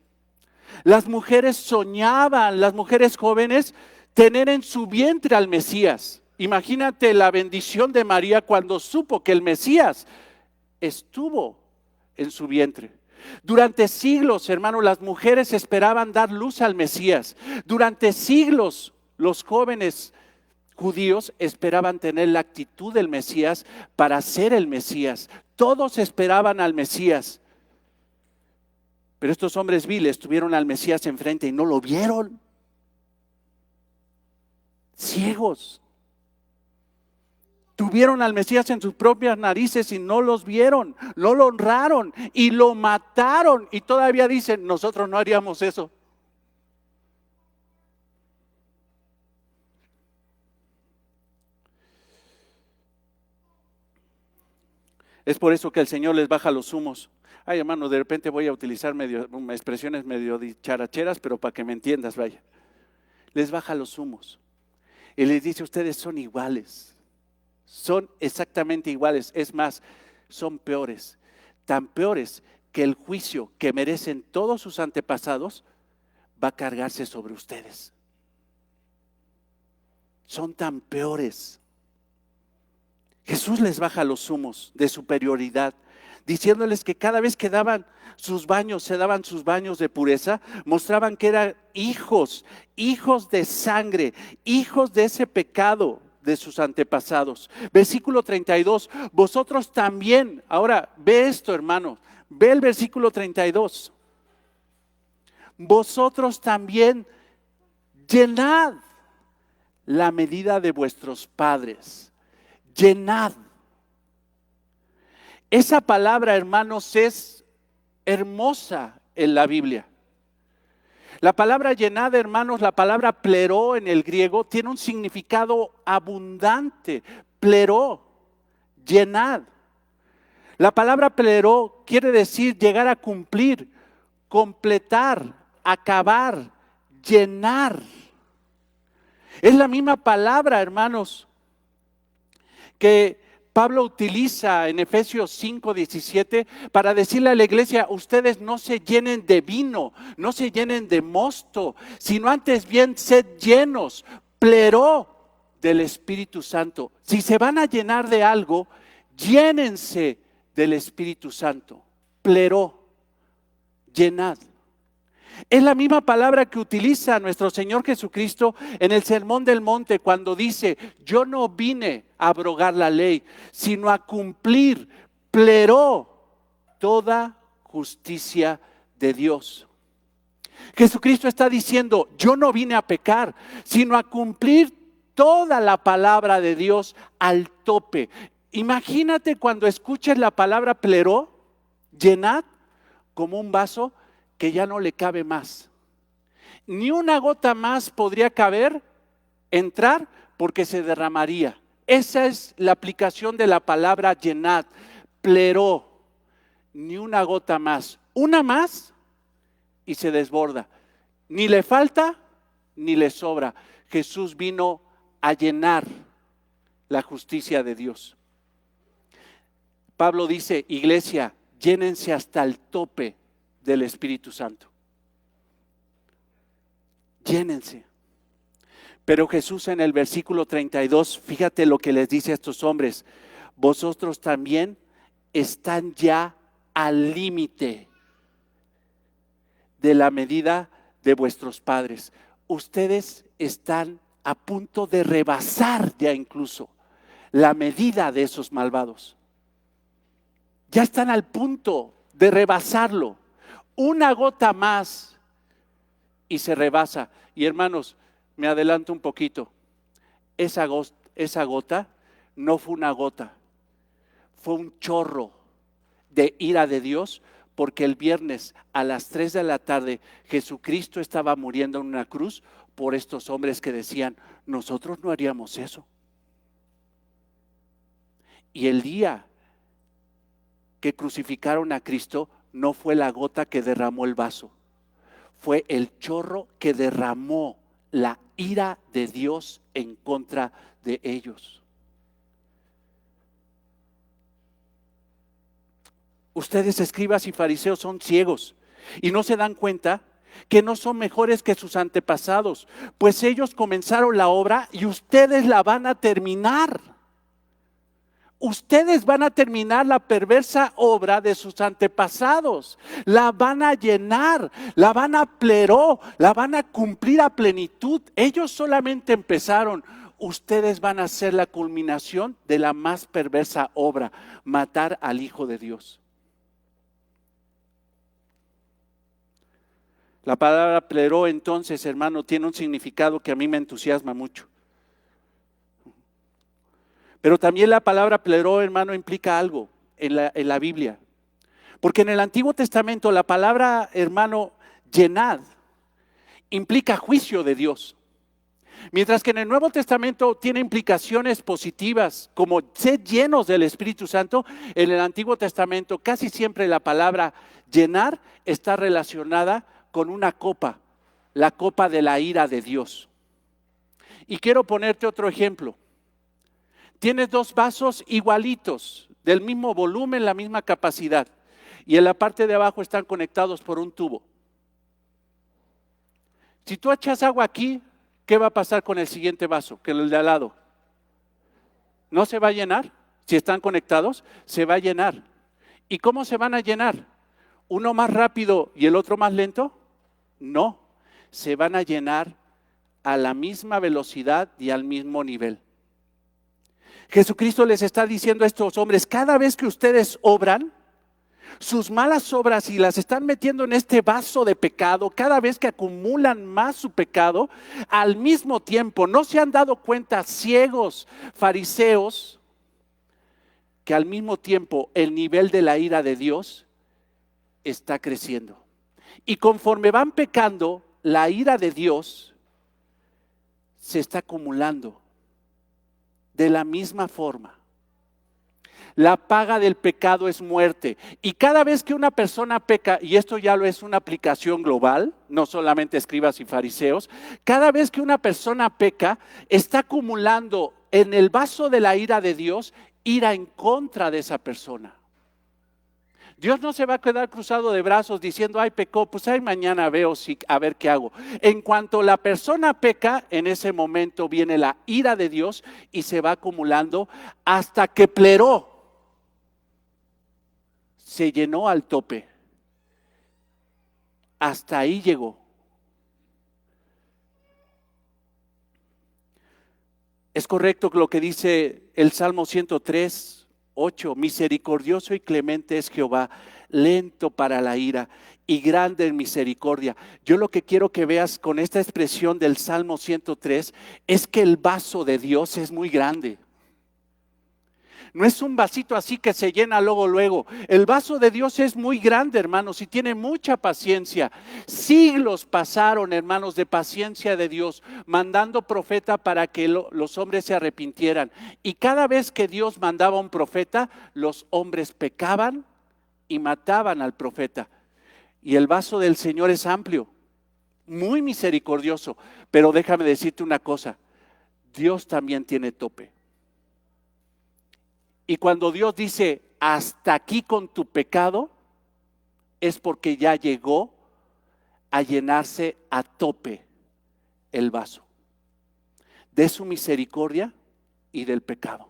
Las mujeres soñaban, las mujeres jóvenes, tener en su vientre al Mesías. Imagínate la bendición de María cuando supo que el Mesías estuvo en su vientre. Durante siglos, hermanos, las mujeres esperaban dar luz al Mesías. Durante siglos, los jóvenes judíos esperaban tener la actitud del Mesías para ser el Mesías. Todos esperaban al Mesías. Pero estos hombres viles tuvieron al Mesías enfrente y no lo vieron. Ciegos. Tuvieron al Mesías en sus propias narices y no los vieron, no lo honraron y lo mataron. Y todavía dicen, nosotros no haríamos eso. Es por eso que el Señor les baja los humos. Ay, hermano, de repente voy a utilizar expresiones medio dicharacheras, pero para que me entiendas, vaya. Les baja los humos y les dice, ustedes son iguales, son exactamente iguales. Es más, son peores, tan peores que el juicio que merecen todos sus antepasados va a cargarse sobre ustedes. Son tan peores. Jesús les baja los humos de superioridad, diciéndoles que cada vez que daban sus baños, se daban sus baños de pureza, mostraban que eran hijos de sangre, hijos de ese pecado de sus antepasados. Versículo 32, vosotros también, ahora ve esto, hermano, ve el versículo 32. Vosotros también llenad la medida de vuestros padres, llenad. Esa palabra, hermanos, es hermosa en la Biblia. La palabra llenad, hermanos, la palabra pleró en el griego tiene un significado abundante. Pleró, llenad. La palabra pleró quiere decir llegar a cumplir, completar, acabar, llenar. Es la misma palabra, hermanos, que Pablo utiliza en Efesios 5:17 para decirle a la iglesia, ustedes no se llenen de vino, no se llenen de mosto, sino antes bien sed llenos, pleró del Espíritu Santo. Si se van a llenar de algo, llénense del Espíritu Santo. Pleró, llenad. Es la misma palabra que utiliza nuestro Señor Jesucristo en el Sermón del Monte cuando dice, yo no vine a abrogar la ley, sino a cumplir, pleró toda justicia de Dios. Jesucristo está diciendo, yo no vine a pecar, sino a cumplir toda la palabra de Dios al tope. Imagínate cuando escuches la palabra pleró, llenad, como un vaso que ya no le cabe más. Ni una gota más podría caber, entrar, porque se derramaría. Esa es la aplicación de la palabra llenad, pleró. Ni una gota más. Una más y se desborda. Ni le falta ni le sobra. Jesús vino a llenar la justicia de Dios. Pablo dice, iglesia, llénense hasta el tope del Espíritu Santo. Llénense. Pero Jesús en el versículo 32, fíjate lo que les dice a estos hombres: vosotros también están ya al límite de la medida de vuestros padres. Ustedes están a punto de rebasar ya incluso la medida de esos malvados. Ya están al punto de rebasarlo. Una gota más y se rebasa. Y hermanos, me adelanto un poquito. Esa gota no fue una gota, fue un chorro de ira de Dios, porque el viernes a las 3 de la tarde Jesucristo estaba muriendo en una cruz por estos hombres que decían, nosotros no haríamos eso. Y el día que crucificaron a Cristo no fue la gota que derramó el vaso, fue el chorro que derramó la ira de Dios en contra de ellos. Ustedes, escribas y fariseos, son ciegos y no se dan cuenta que no son mejores que sus antepasados, pues ellos comenzaron la obra y ustedes la van a terminar. Ustedes van a terminar la perversa obra de sus antepasados, la van a llenar, la van a pleró, la van a cumplir a plenitud. Ellos solamente empezaron, ustedes van a hacer la culminación de la más perversa obra, matar al Hijo de Dios. La palabra pleró, entonces, hermano, tiene un significado que a mí me entusiasma mucho. Pero también la palabra pleró, hermano, implica algo en la Biblia. Porque en el Antiguo Testamento la palabra, hermano, llenad, implica juicio de Dios. Mientras que en el Nuevo Testamento tiene implicaciones positivas, como ser llenos del Espíritu Santo. En el Antiguo Testamento casi siempre la palabra llenar está relacionada con una copa, la copa de la ira de Dios. Y quiero ponerte otro ejemplo. Tienes dos vasos igualitos, del mismo volumen, la misma capacidad, y en la parte de abajo están conectados por un tubo. Si tú echas agua aquí, ¿qué va a pasar con el siguiente vaso, que el de al lado? ¿No se va a llenar? Si están conectados, se va a llenar. ¿Y cómo se van a llenar? ¿Uno más rápido y el otro más lento? No, se van a llenar a la misma velocidad y al mismo nivel. Jesucristo les está diciendo a estos hombres, cada vez que ustedes obran, sus malas obras y las están metiendo en este vaso de pecado, cada vez que acumulan más su pecado, al mismo tiempo, ¿no se han dado cuenta, ciegos fariseos, que al mismo tiempo el nivel de la ira de Dios está creciendo? Y conforme van pecando, la ira de Dios se está acumulando. De la misma forma, la paga del pecado es muerte. Y cada vez que una persona peca, y esto ya lo es una aplicación global, no solamente escribas y fariseos, cada vez que una persona peca, está acumulando en el vaso de la ira de Dios, ira en contra de esa persona. Dios no se va a quedar cruzado de brazos diciendo, ay, pecó, pues ay, mañana veo a ver qué hago. En cuanto la persona peca, en ese momento viene la ira de Dios y se va acumulando hasta que pleró, se llenó al tope. Hasta ahí llegó. Es correcto lo que dice el Salmo 103. 8, misericordioso y clemente es Jehová, lento para la ira y grande en misericordia. Yo lo que quiero que veas con esta expresión del Salmo 103 es que el vaso de Dios es muy grande. No es un vasito así que se llena luego. El vaso de Dios es muy grande, hermanos, y tiene mucha paciencia. Siglos pasaron, hermanos, de paciencia de Dios, mandando profeta para que los hombres se arrepintieran. Y cada vez que Dios mandaba un profeta, los hombres pecaban y mataban al profeta. Y el vaso del Señor es amplio. muy misericordioso, pero déjame decirte una cosa, Dios también tiene tope. Y cuando Dios dice, hasta aquí con tu pecado, es porque ya llegó a llenarse a tope el vaso de su misericordia y del pecado.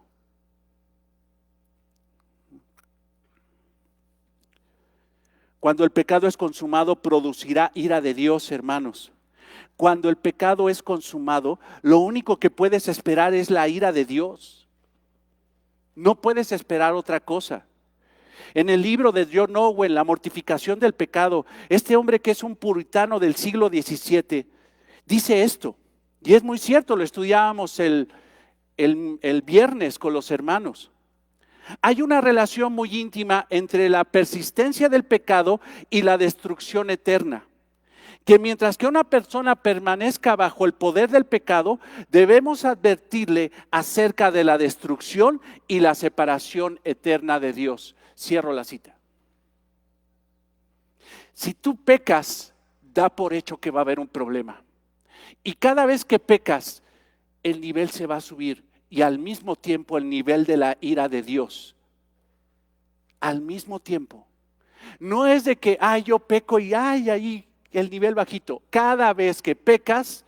Cuando el pecado es consumado, producirá ira de Dios, hermanos. Cuando el pecado es consumado, lo único que puedes esperar es la ira de Dios. No puedes esperar otra cosa. En el libro de John Owen, La mortificación del pecado, este hombre que es un puritano del siglo XVII, dice esto, y es muy cierto, lo estudiábamos el viernes con los hermanos. Hay una relación muy íntima entre la persistencia del pecado y la destrucción eterna. Que mientras que una persona permanezca bajo el poder del pecado, debemos advertirle acerca de la destrucción y la separación eterna de Dios. Cierro la cita. Si tú pecas, da por hecho que va a haber un problema. Y cada vez que pecas, el nivel se va a subir y al mismo tiempo el nivel de la ira de Dios. Al mismo tiempo. No es de que, yo peco y ahí el nivel bajito. Cada vez que pecas,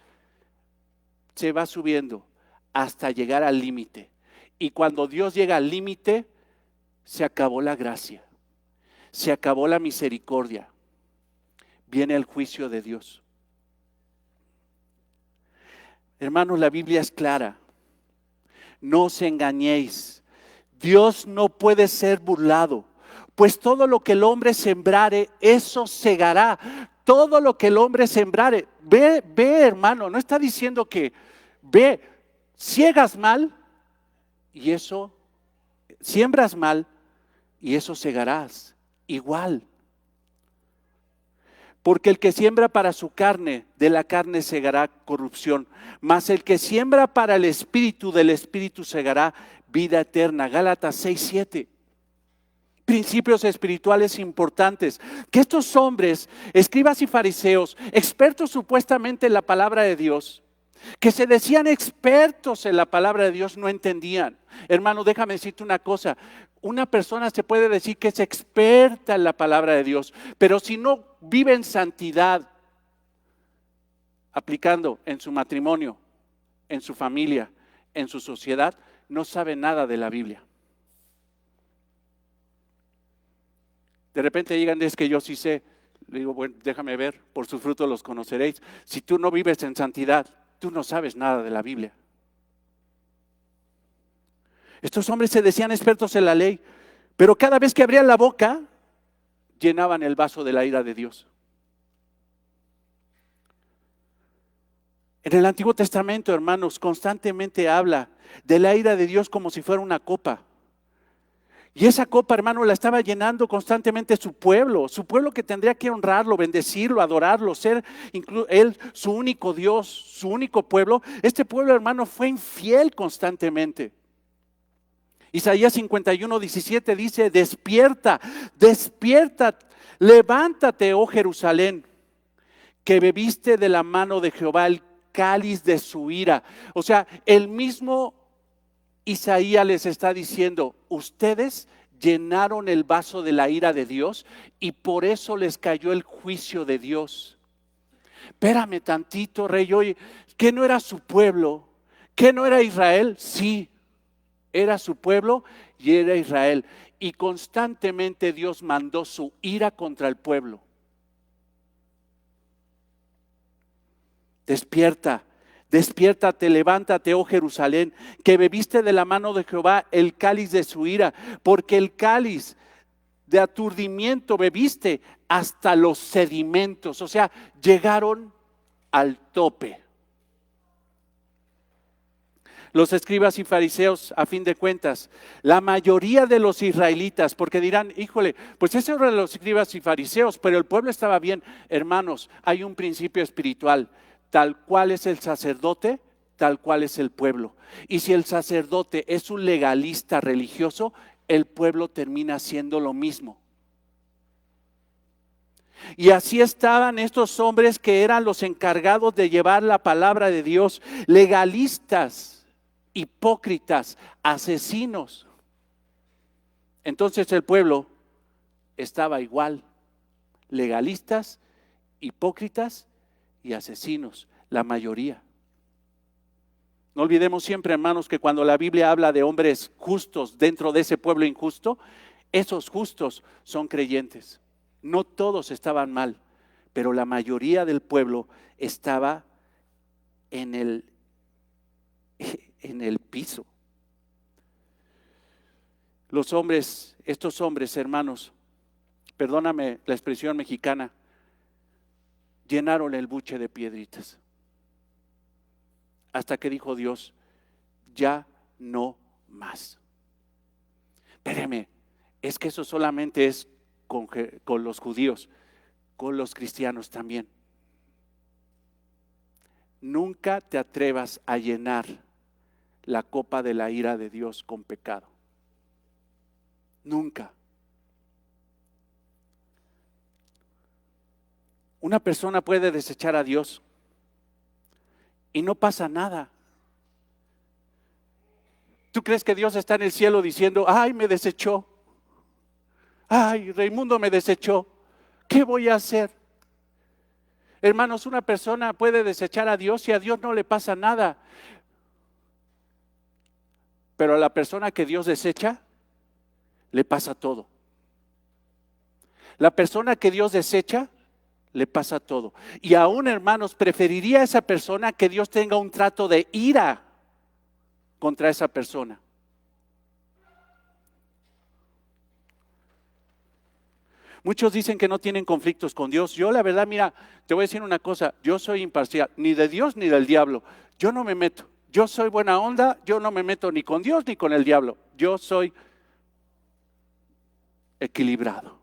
se va subiendo hasta llegar al límite. Y cuando Dios llega al límite, se acabó la gracia, se acabó la misericordia, viene el juicio de Dios. Hermanos, la Biblia es clara, no os engañéis, Dios no puede ser burlado, pues todo lo que el hombre sembrare, eso segará, todo lo que el hombre sembrare, ve hermano, no está diciendo que, ciegas mal y eso, siembras mal, y eso segarás, igual. Porque el que siembra para su carne, de la carne segará corrupción. Mas el que siembra para el espíritu, del espíritu segará vida eterna. Gálatas 6:7. Principios espirituales importantes. Que estos hombres, escribas y fariseos, expertos supuestamente en la palabra de Dios, que se decían expertos en la palabra de Dios, no entendían. Hermano, déjame decirte una cosa. Una persona se puede decir que es experta en la palabra de Dios, pero si no vive en santidad, aplicando en su matrimonio, en su familia, en su sociedad, no sabe nada de la Biblia. De repente llegan, es que yo sí sé. Le digo, bueno, déjame ver, por sus frutos los conoceréis. Si tú no vives en santidad, tú no sabes nada de la Biblia. Estos hombres se decían expertos en la ley, pero cada vez que abrían la boca, llenaban el vaso de la ira de Dios. En el Antiguo Testamento, hermanos, constantemente habla de la ira de Dios como si fuera una copa. Y esa copa, hermano, la estaba llenando constantemente su pueblo que tendría que honrarlo, bendecirlo, adorarlo, ser él su único Dios, su único pueblo. Este pueblo, hermano, fue infiel constantemente. Isaías 51:17 dice, despierta, levántate, oh Jerusalén, que bebiste de la mano de Jehová el cáliz de su ira. O sea, el mismo Isaías les está diciendo, ustedes llenaron el vaso de la ira de Dios y por eso les cayó el juicio de Dios. Espérame tantito, rey, oye, ¿que no era su pueblo? ¿Que no era Israel? Sí, era su pueblo y era Israel. Y constantemente Dios mandó su ira contra el pueblo. Despiértate, levántate, oh Jerusalén, que bebiste de la mano de Jehová el cáliz de su ira, porque el cáliz de aturdimiento bebiste hasta los sedimentos, o sea, llegaron al tope. Los escribas y fariseos, a fin de cuentas, la mayoría de los israelitas, porque dirán, híjole, pues eso eran los escribas y fariseos, pero el pueblo estaba bien. Hermanos, hay un principio espiritual, tal cual es el sacerdote, tal cual es el pueblo. Y si el sacerdote es un legalista religioso, el pueblo termina siendo lo mismo. Y así estaban estos hombres que eran los encargados de llevar la palabra de Dios, legalistas, hipócritas, asesinos. Entonces el pueblo estaba igual, legalistas, hipócritas y asesinos, la mayoría. No olvidemos siempre, hermanos, que cuando la Biblia habla de hombres justos dentro de ese pueblo injusto, esos justos son creyentes. No todos estaban mal, pero la mayoría del pueblo estaba en el piso. Los hombres, estos hombres, hermanos, perdóname la expresión mexicana, llenaron el buche de piedritas. Hasta que dijo Dios, ya no más. Espéreme, es que eso solamente es con los judíos, con los cristianos también. Nunca te atrevas a llenar la copa de la ira de Dios con pecado. Nunca. Una persona puede desechar a Dios y no pasa nada. ¿Tú crees que Dios está en el cielo diciendo, ay, me desechó? Ay, Raimundo me desechó. ¿Qué voy a hacer? Hermanos, una persona puede desechar a Dios y a Dios no le pasa nada. Pero a la persona que Dios desecha, le pasa todo. La persona que Dios desecha, le pasa todo. Y aún, hermanos, preferiría a esa persona que Dios tenga un trato de ira contra esa persona. Muchos dicen que no tienen conflictos con Dios. Yo la verdad, mira, te voy a decir una cosa, yo soy imparcial, ni de Dios ni del diablo. Yo no me meto, yo soy buena onda, yo no me meto ni con Dios ni con el diablo. Yo soy equilibrado.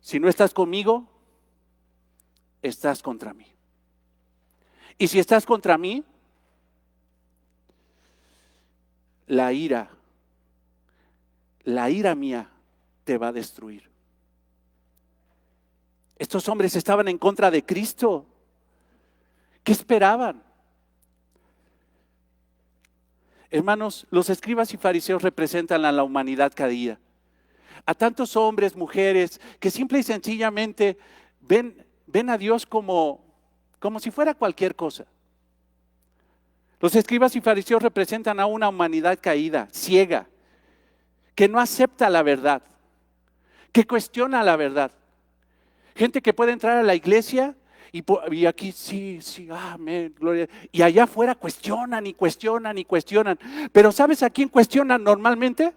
Si no estás conmigo, estás contra mí. Y si estás contra mí, la ira mía te va a destruir. Estos hombres estaban en contra de Cristo. ¿Qué esperaban? Hermanos, los escribas y fariseos representan a la humanidad cada día. A tantos hombres, mujeres, que simple y sencillamente ven a Dios como si fuera cualquier cosa. Los escribas y fariseos representan a una humanidad caída, ciega, que no acepta la verdad, que cuestiona la verdad. Gente que puede entrar a la iglesia y aquí sí, amén, gloria. Y allá afuera cuestionan y cuestionan y cuestionan. Pero ¿sabes a quién cuestionan normalmente?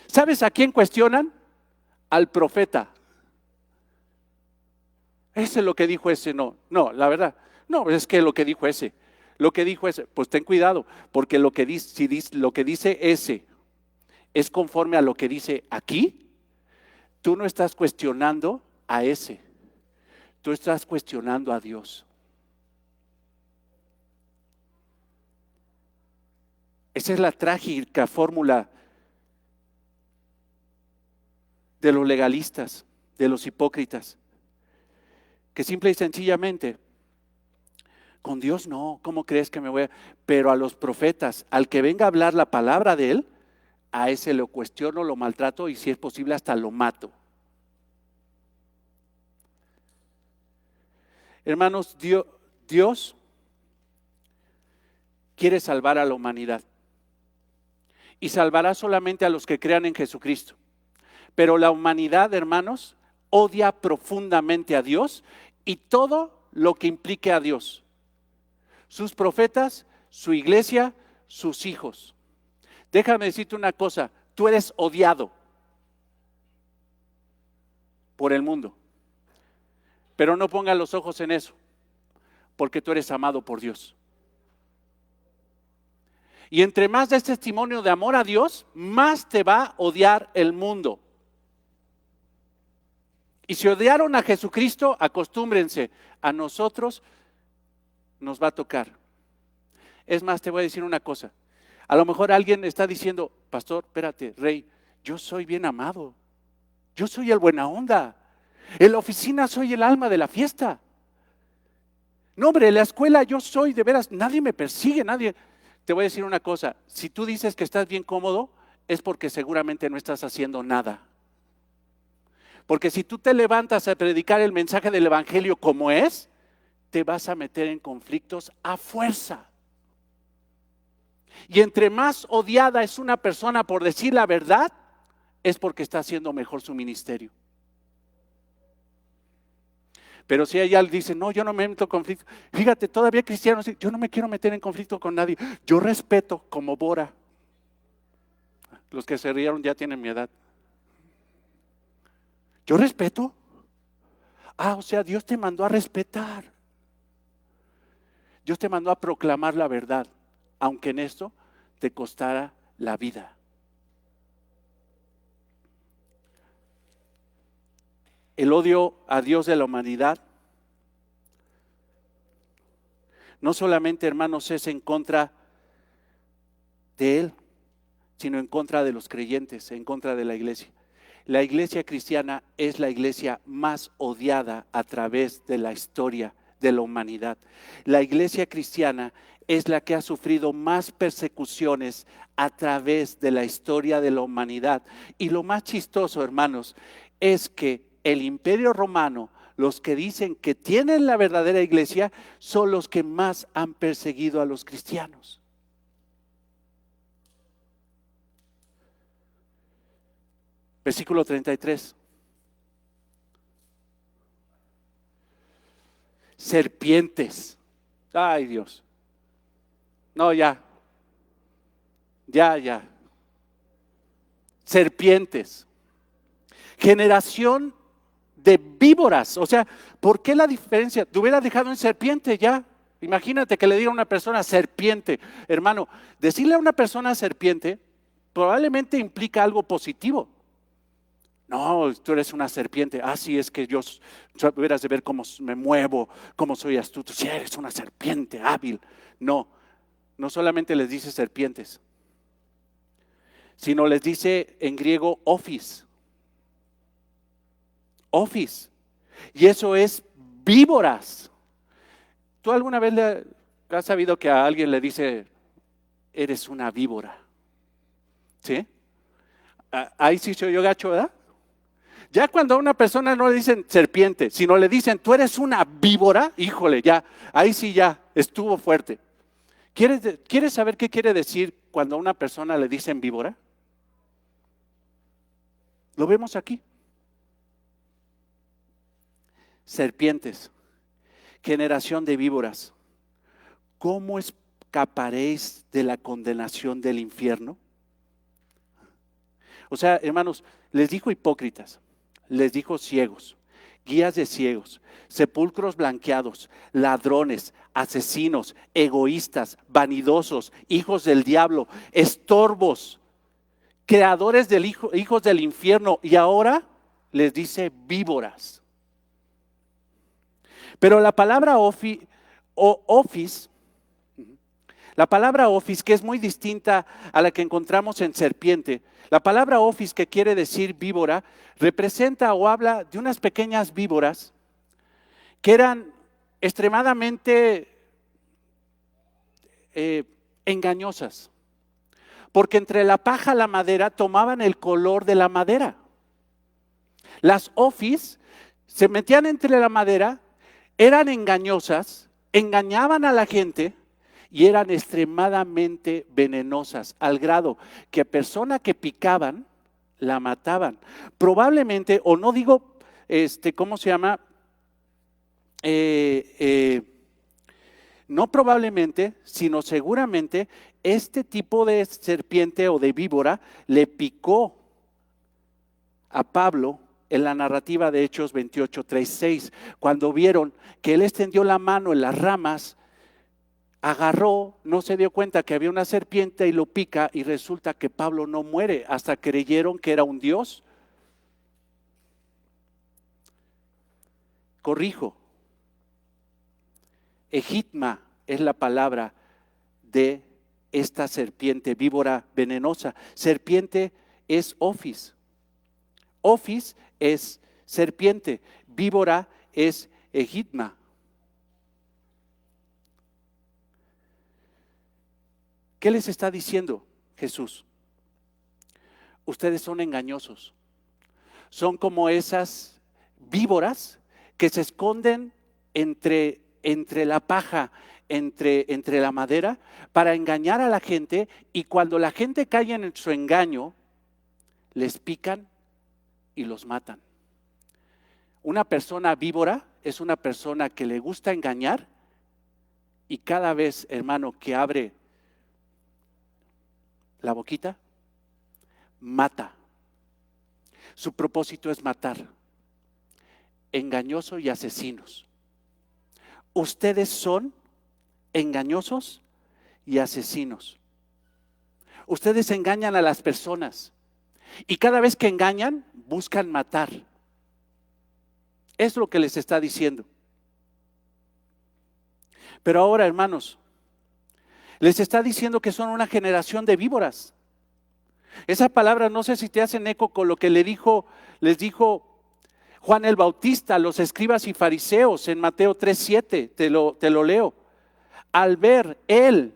¿Sabes a quién cuestionan? Al profeta. Ese es lo que dijo ese, no, la verdad, no, es que lo que dijo ese, pues ten cuidado, porque lo que dice ese es conforme a lo que dice aquí, tú no estás cuestionando a ese, tú estás cuestionando a Dios. Esa es la trágica fórmula de los legalistas, de los hipócritas, que simple y sencillamente, con Dios no, ¿cómo crees que me voy a...? Pero a los profetas, al que venga a hablar la palabra de él, a ese lo cuestiono, lo maltrato y si es posible hasta lo mato. Hermanos, Dios quiere salvar a la humanidad y salvará solamente a los que crean en Jesucristo. Pero la humanidad, hermanos, odia profundamente a Dios y todo lo que implique a Dios. Sus profetas, su iglesia, sus hijos. Déjame decirte una cosa, tú eres odiado por el mundo. Pero no pongas los ojos en eso, porque tú eres amado por Dios. Y entre más des testimonio de amor a Dios, más te va a odiar el mundo. Y si odiaron a Jesucristo, acostúmbrense, a nosotros nos va a tocar. Es más, te voy a decir una cosa. A lo mejor alguien está diciendo, pastor, espérate, Rey, yo soy bien amado, yo soy el buena onda, en la oficina soy el alma de la fiesta. No, hombre, en la escuela yo soy de veras, nadie me persigue, nadie. Te voy a decir una cosa, si tú dices que estás bien cómodo, es porque seguramente no estás haciendo nada. Porque si tú te levantas a predicar el mensaje del evangelio como es, te vas a meter en conflictos a fuerza. Y entre más odiada es una persona por decir la verdad, es porque está haciendo mejor su ministerio. Pero si ella dice, no, yo no me meto en conflicto. Fíjate, todavía cristianos, yo no me quiero meter en conflicto con nadie. Yo respeto como Bora. Los que se rieron ya tienen mi edad. Yo respeto. O sea, Dios te mandó a respetar. Dios te mandó a proclamar la verdad, aunque en esto te costara la vida. El odio a Dios de la humanidad no solamente, hermanos, es en contra de Él, sino en contra de los creyentes, en contra de la iglesia. La iglesia cristiana es la iglesia más odiada a través de la historia de la humanidad. La iglesia cristiana es la que ha sufrido más persecuciones a través de la historia de la humanidad. Y lo más chistoso, hermanos, es que el Imperio Romano, los que dicen que tienen la verdadera iglesia, son los que más han perseguido a los cristianos. Versículo 33. Serpientes. Ay, Dios. No, ya. Serpientes. Generación de víboras. O sea, ¿por qué la diferencia? Te hubiera dejado en serpiente ya. Imagínate que le diga a una persona serpiente. Hermano, decirle a una persona serpiente probablemente implica algo positivo. No, tú eres una serpiente. Sí, es que yo, hubieras de ver cómo me muevo, cómo soy astuto. Si eres una serpiente hábil. No solamente les dice serpientes, sino les dice en griego ophis. Ophis. Y eso es víboras. ¿Tú alguna vez has sabido que a alguien le dice, eres una víbora? ¿Sí? Ahí sí soy yo gacho, ¿verdad? Ya cuando a una persona no le dicen serpiente, sino le dicen, tú eres una víbora, híjole, ya, ahí sí ya estuvo fuerte. ¿Quieres saber qué quiere decir cuando a una persona le dicen víbora? Lo vemos aquí. Serpientes, generación de víboras, ¿cómo escaparéis de la condenación del infierno? O sea, hermanos, les dijo hipócritas, les dijo ciegos, guías de ciegos, sepulcros blanqueados, ladrones, asesinos, egoístas, vanidosos, hijos del diablo, estorbos, creadores del hijos del infierno, y ahora les dice víboras. Pero la palabra ophis, la palabra ophis, que es muy distinta a la que encontramos en serpiente, la palabra ophis, que quiere decir víbora, representa o habla de unas pequeñas víboras que eran extremadamente engañosas, porque entre la paja y la madera tomaban el color de la madera. Las ophis se metían entre la madera, eran engañosas, engañaban a la gente y eran extremadamente venenosas, al grado que persona que picaban, la mataban. Probablemente, o no digo, ¿cómo se llama? No probablemente, sino seguramente, este tipo de serpiente o de víbora le picó a Pablo en la narrativa de Hechos 28, 3, 6, cuando vieron que él extendió la mano en las ramas, agarró, no se dio cuenta que había una serpiente y lo pica, y resulta que Pablo no muere, hasta creyeron que era un dios. Corrijo, egitma es la palabra de esta serpiente, víbora venenosa. Serpiente es Ophis. Ophis es serpiente, víbora es egidna. ¿Qué les está diciendo Jesús? Ustedes son engañosos. Son como esas víboras que se esconden entre la paja, entre la madera, para engañar a la gente, y cuando la gente cae en su engaño, les pican y los matan. Una persona víbora es una persona que le gusta engañar, y cada vez, hermano, que abre la boquita, mata. Su propósito es matar. Engañosos y asesinos. Ustedes son engañosos y asesinos. Ustedes engañan a las personas, y cada vez que engañan, buscan matar. Es lo que les está diciendo. Pero ahora, hermanos, les está diciendo que son una generación de víboras. Esa palabra, no sé si te hacen eco con lo que les dijo Juan el Bautista a los escribas y fariseos en Mateo 3:7, te lo leo. Al ver él,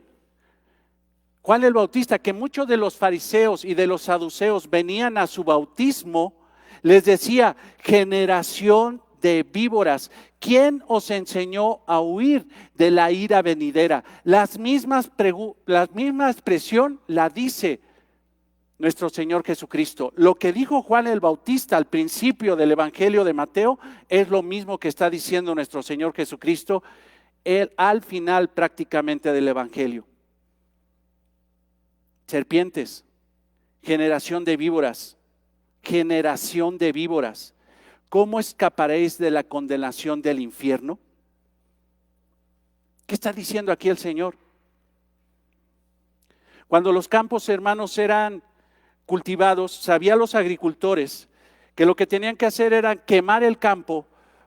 Juan el Bautista, que muchos de los fariseos y de los saduceos venían a su bautismo, les decía: generación de víboras, ¿quién os enseñó a huir de la ira venidera? La misma expresión la dice nuestro Señor Jesucristo. Lo que dijo Juan el Bautista al principio del Evangelio de Mateo es lo mismo que está diciendo nuestro Señor Jesucristo al final prácticamente del Evangelio. Serpientes, generación de víboras, generación de víboras, ¿cómo escaparéis de la condenación del infierno? ¿Qué está diciendo aquí el Señor? Cuando los campos, hermanos, eran cultivados, sabían los agricultores que lo que tenían que hacer era quemar el campo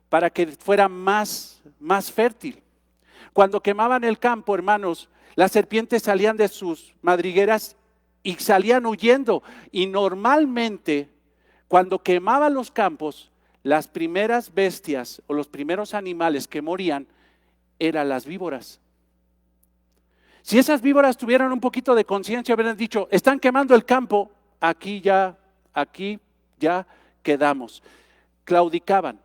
para que fuera más fértil. Cuando quemaban el campo, hermanos, las serpientes salían de sus madrigueras y salían huyendo. Y normalmente, cuando quemaban los campos, las primeras bestias o los primeros animales que morían eran las víboras. Si esas víboras tuvieran un poquito de conciencia, hubieran dicho: están quemando el campo, aquí ya quedamos. Claudicaban.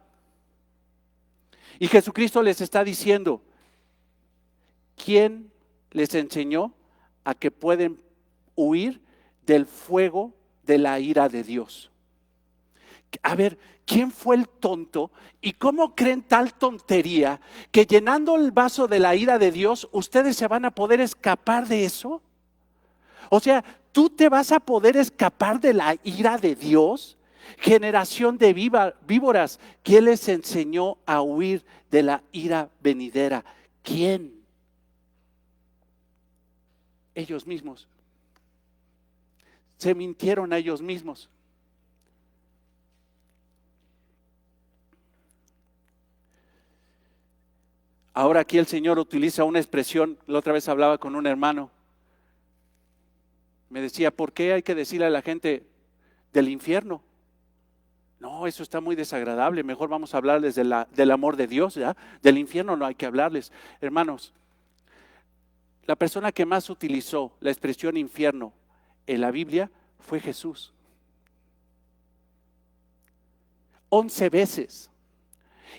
Y Jesucristo les está diciendo: ¿quién les enseñó a que pueden huir del fuego de la ira de Dios? A ver, ¿quién fue el tonto? ¿Y cómo creen tal tontería que llenando el vaso de la ira de Dios, ustedes se van a poder escapar de eso? O sea, ¿tú te vas a poder escapar de la ira de Dios? Generación de víboras, ¿quién les enseñó a huir de la ira venidera? ¿Quién? Ellos mismos. Se mintieron a ellos mismos. Ahora aquí el Señor utiliza una expresión. La otra vez hablaba con un hermano. Me decía: ¿por qué hay que decirle a la gente del infierno? No, eso está muy desagradable. Mejor vamos a hablarles del amor de Dios, ¿ya? Del infierno no hay que hablarles. Hermanos, la persona que más utilizó la expresión infierno en la Biblia fue Jesús. 11 veces.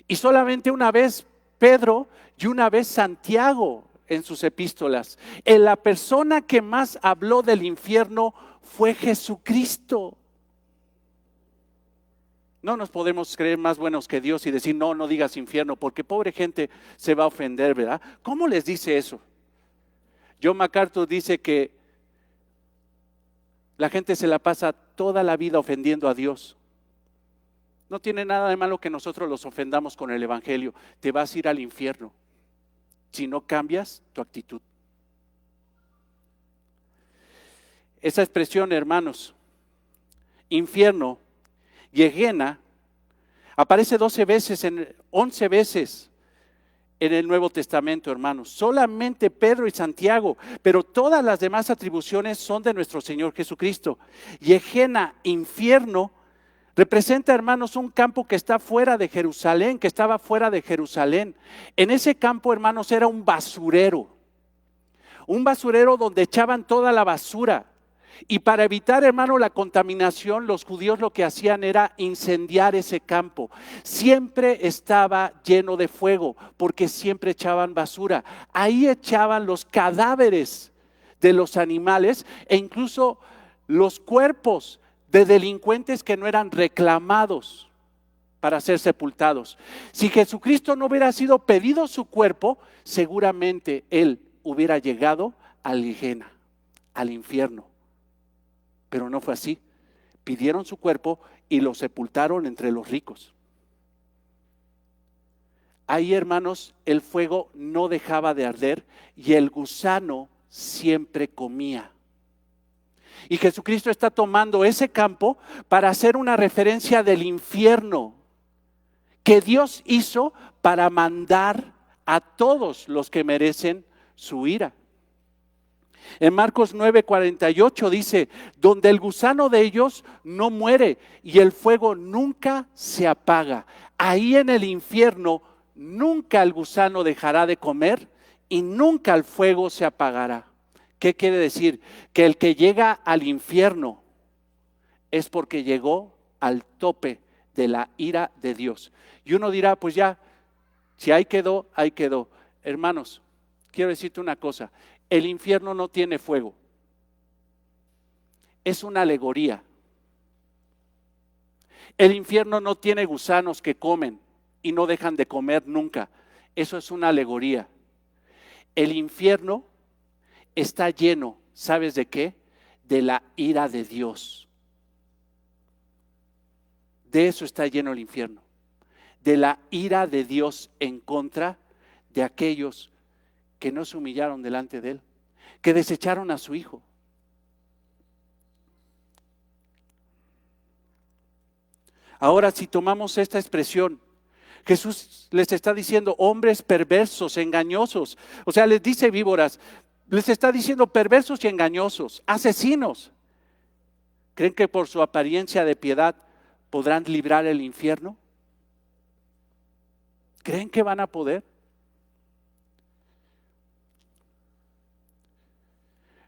Y solamente una vez Pedro y una vez Santiago en sus epístolas. La persona que más habló del infierno fue Jesucristo. No nos podemos creer más buenos que Dios y decir: no digas infierno, porque pobre gente se va a ofender, ¿verdad? ¿Cómo les dice eso? John MacArthur dice que la gente se la pasa toda la vida ofendiendo a Dios. No tiene nada de malo que nosotros los ofendamos con el Evangelio. Te vas a ir al infierno si no cambias tu actitud. Esa expresión, hermanos, infierno, Gehenna, aparece 11 veces en el Nuevo Testamento, hermanos. Solamente Pedro y Santiago, pero todas las demás atribuciones son de nuestro Señor Jesucristo. Gehenna, infierno, representa, hermanos, un campo que está fuera de Jerusalén, que estaba fuera de Jerusalén. En ese campo, hermanos, era un basurero donde echaban toda la basura. Y para evitar, hermano, la contaminación, los judíos lo que hacían era incendiar ese campo. Siempre estaba lleno de fuego, porque siempre echaban basura. Ahí echaban los cadáveres de los animales e incluso los cuerpos de delincuentes que no eran reclamados para ser sepultados. Si Jesucristo no hubiera sido pedido su cuerpo, seguramente Él hubiera llegado al Gehenna, al infierno. Pero no fue así. Pidieron su cuerpo y lo sepultaron entre los ricos. Ahí, hermanos, el fuego no dejaba de arder y el gusano siempre comía. Y Jesucristo está tomando ese campo para hacer una referencia del infierno que Dios hizo para mandar a todos los que merecen su ira. En Marcos 9:48 dice, donde el gusano de ellos no muere y el fuego nunca se apaga. Ahí en el infierno nunca el gusano dejará de comer y nunca el fuego se apagará. ¿Qué quiere decir? Que el que llega al infierno es porque llegó al tope de la ira de Dios. Y uno dirá, pues ya, si ahí quedó, ahí quedó. Hermanos, quiero decirte una cosa. El infierno no tiene fuego. Es una alegoría. El infierno no tiene gusanos que comen y no dejan de comer nunca. Eso es una alegoría. El infierno está lleno, ¿sabes de qué? De la ira de Dios. De eso está lleno el infierno. De la ira de Dios en contra de aquellos que no se humillaron delante de Él, que desecharon a su Hijo. Ahora, si tomamos esta expresión, Jesús les está diciendo hombres perversos, engañosos, o sea, les dice víboras, les está diciendo perversos y engañosos, asesinos. ¿Creen que por su apariencia de piedad podrán librar el infierno? ¿Creen que van a poder?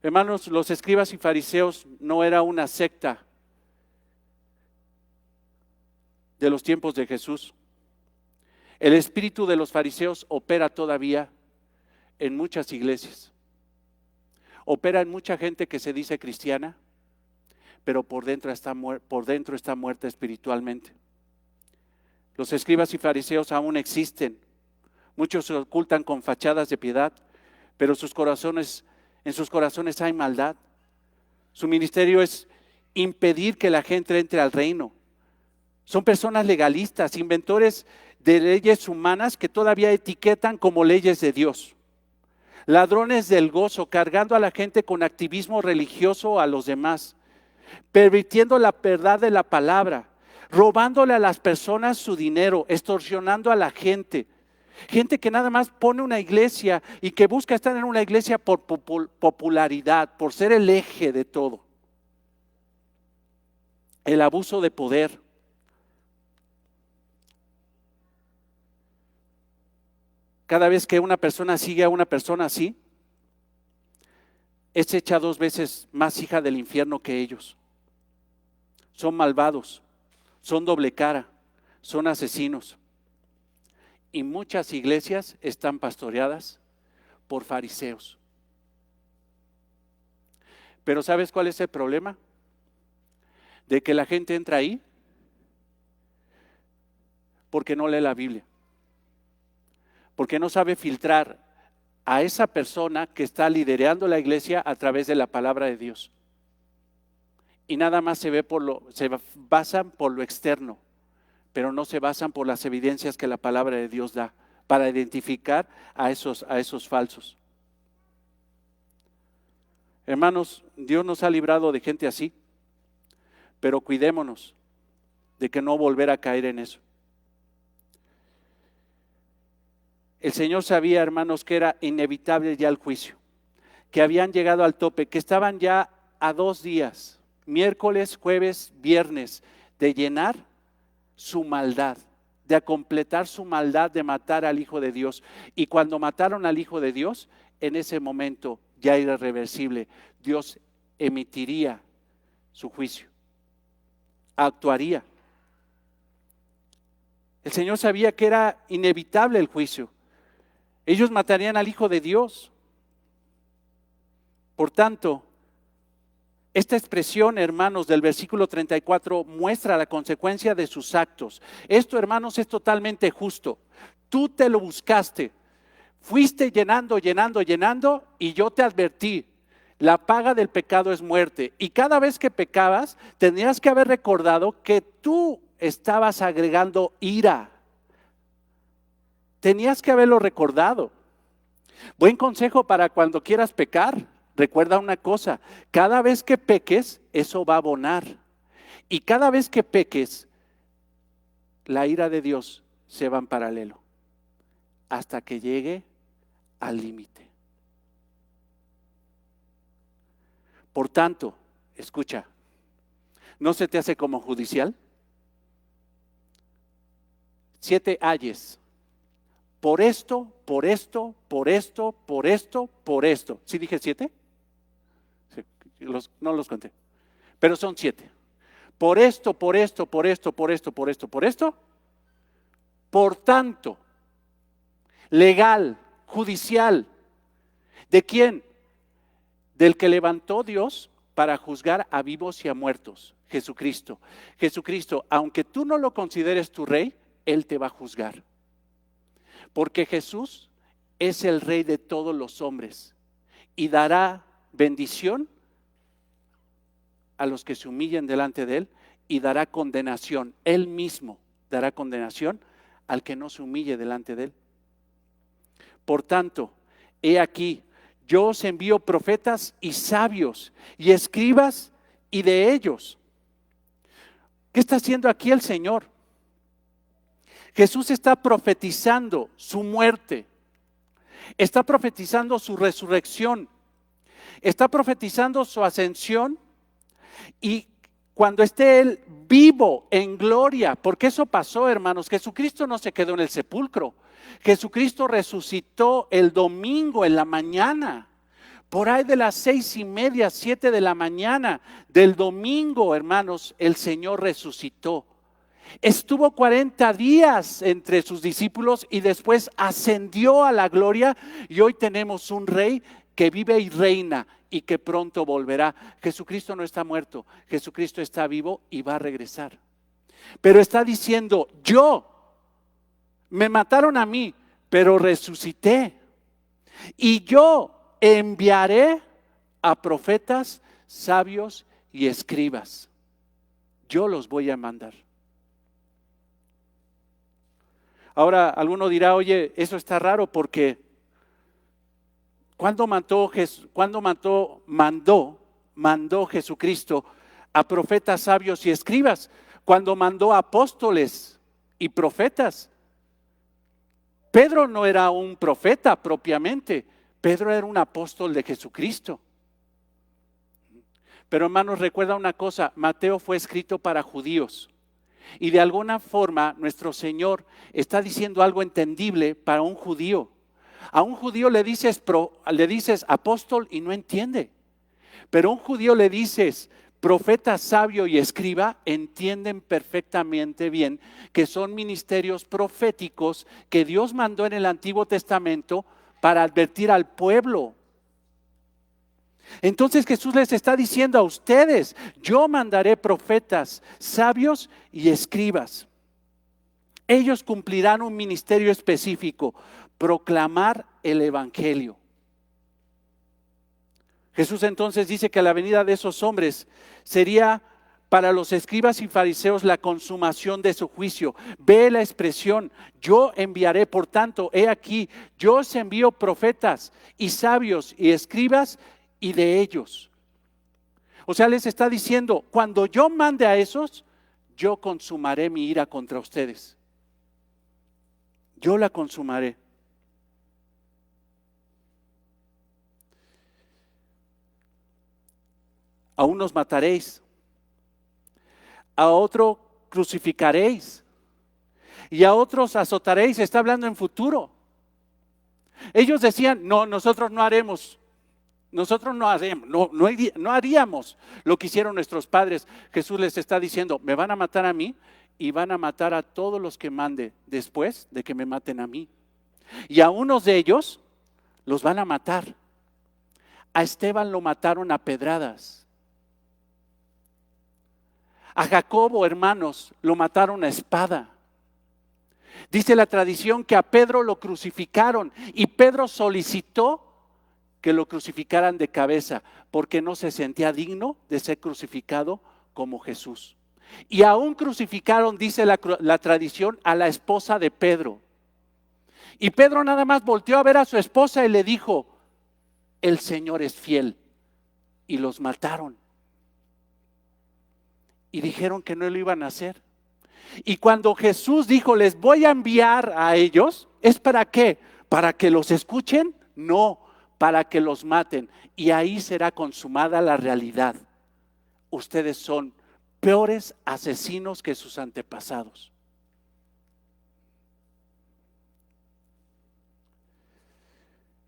Hermanos, los escribas y fariseos no era una secta de los tiempos de Jesús. El espíritu de los fariseos opera todavía en muchas iglesias. Opera en mucha gente que se dice cristiana, pero por dentro está muerta espiritualmente. Los escribas y fariseos aún existen. Muchos se ocultan con fachadas de piedad, pero en sus corazones hay maldad. Su ministerio es impedir que la gente entre al reino. Son personas legalistas, inventores de leyes humanas que todavía etiquetan como leyes de Dios. Ladrones del gozo, cargando a la gente con activismo religioso a los demás, pervirtiendo la verdad de la palabra, robándole a las personas su dinero, extorsionando a la gente. Gente que nada más pone una iglesia y que busca estar en una iglesia por popularidad, por ser el eje de todo. El abuso de poder. Cada vez que una persona sigue a una persona así, es hecha 2 veces más hija del infierno que ellos. Son malvados, son doble cara, son asesinos. Y muchas iglesias están pastoreadas por fariseos. Pero ¿sabes cuál es el problema? De que la gente entra ahí porque no lee la Biblia. Porque no sabe filtrar a esa persona que está liderando la iglesia a través de la palabra de Dios. Y nada más se basan por lo externo, pero no se basan por las evidencias que la palabra de Dios da para identificar a esos falsos. Hermanos, Dios nos ha librado de gente así, pero cuidémonos de que no volver a caer en eso. el Señor sabía, hermanos, que era inevitable ya el juicio, que habían llegado al tope, que estaban ya a 2 días, miércoles, jueves, viernes, de llenar su maldad, de completar su maldad de matar al Hijo de Dios. Y cuando mataron al Hijo de Dios, en ese momento ya irreversible, Dios emitiría su juicio, actuaría. El Señor sabía que era inevitable el juicio. Ellos matarían al Hijo de Dios. Por tanto, esta expresión, hermanos, del versículo 34 muestra la consecuencia de sus actos. Esto, hermanos, es totalmente justo. Tú te lo buscaste. Fuiste llenando, llenando, llenando, y yo te advertí. La paga del pecado es muerte. Y cada vez que pecabas, tenías que haber recordado que tú estabas agregando ira. Tenías que haberlo recordado. Buen consejo para cuando quieras pecar. Recuerda una cosa, cada vez que peques, eso va a abonar. Y cada vez que peques, la ira de Dios se va en paralelo, hasta que llegue al límite. Por tanto, escucha, ¿no se te hace como judicial? 7 ayes. Por esto, por esto, por esto, por esto, por esto. ¿Sí dije 7? No los conté, pero son 7. Por esto, por esto, por esto, por esto, por esto, por esto. Por tanto, legal, judicial. ¿De quién? Del que levantó Dios para juzgar a vivos y a muertos, Jesucristo. Jesucristo, aunque tú no lo consideres tu rey, Él te va a juzgar. Porque Jesús es el rey de todos los hombres y dará bendición a los que se humillen delante de Él, y dará condenación. Él mismo dará condenación al que no se humille delante de Él. Por tanto, he aquí, yo os envío profetas y sabios y escribas, y de ellos. ¿Qué está haciendo aquí el Señor? Jesús está profetizando su muerte, está profetizando su resurrección, está profetizando su ascensión. Y cuando esté Él vivo en gloria, porque eso pasó, hermanos, Jesucristo no se quedó en el sepulcro. Jesucristo resucitó el domingo en la mañana, por ahí de las 6:30, 7 de la mañana del domingo, hermanos, el Señor resucitó. Estuvo 40 días entre sus discípulos y después ascendió a la gloria, y hoy tenemos un rey que vive y reina y que pronto volverá. Jesucristo no está muerto, Jesucristo está vivo y va a regresar. Pero está diciendo, me mataron a mí, pero resucité. Y yo enviaré a profetas, sabios y escribas. Yo los voy a mandar. Ahora, alguno dirá, oye, eso está raro porque ¿cuándo mandó Jesucristo a profetas, sabios y escribas? Cuando mandó a apóstoles y profetas. Pedro no era un profeta propiamente, Pedro era un apóstol de Jesucristo. Pero hermanos, recuerda una cosa, Mateo fue escrito para judíos. Y de alguna forma nuestro Señor está diciendo algo entendible para un judío. A un judío le dices apóstol y no entiende. Pero a un judío le dices profeta, sabio y escriba, entienden perfectamente bien que son ministerios proféticos que Dios mandó en el Antiguo Testamento para advertir al pueblo. Entonces Jesús les está diciendo a ustedes, yo mandaré profetas, sabios y escribas. Ellos cumplirán un ministerio específico, proclamar el evangelio. Jesús entonces dice que la venida de esos hombres sería para los escribas y fariseos la consumación de su juicio. Ve la expresión, yo enviaré, por tanto, he aquí, yo os envío profetas y sabios y escribas, y de ellos. O sea, les está diciendo, cuando yo mande a esos, yo consumaré mi ira contra ustedes. Yo la consumaré. a unos mataréis, a otro crucificaréis y a otros azotaréis. Está hablando en futuro. Ellos decían, no, nosotros no haremos. Nosotros no haríamos lo que hicieron nuestros padres. Jesús les está diciendo, me van a matar a mí y van a matar a todos los que mande después de que me maten a mí. Y a unos de ellos los van a matar. A Esteban lo mataron a pedradas. A Jacobo, hermanos, lo mataron a espada. Dice la tradición que a Pedro lo crucificaron y Pedro solicitó que lo crucificaran de cabeza porque no se sentía digno de ser crucificado como Jesús. Y aún crucificaron, dice la tradición, a la esposa de Pedro. Y Pedro nada más volteó a ver a su esposa y le dijo, el Señor es fiel. Y los mataron. Y dijeron que no lo iban a hacer. Y cuando Jesús dijo, les voy a enviar a ellos, ¿es para qué? ¿Para que los escuchen? No, para que los maten. Y ahí será consumada la realidad. Ustedes son peores asesinos que sus antepasados.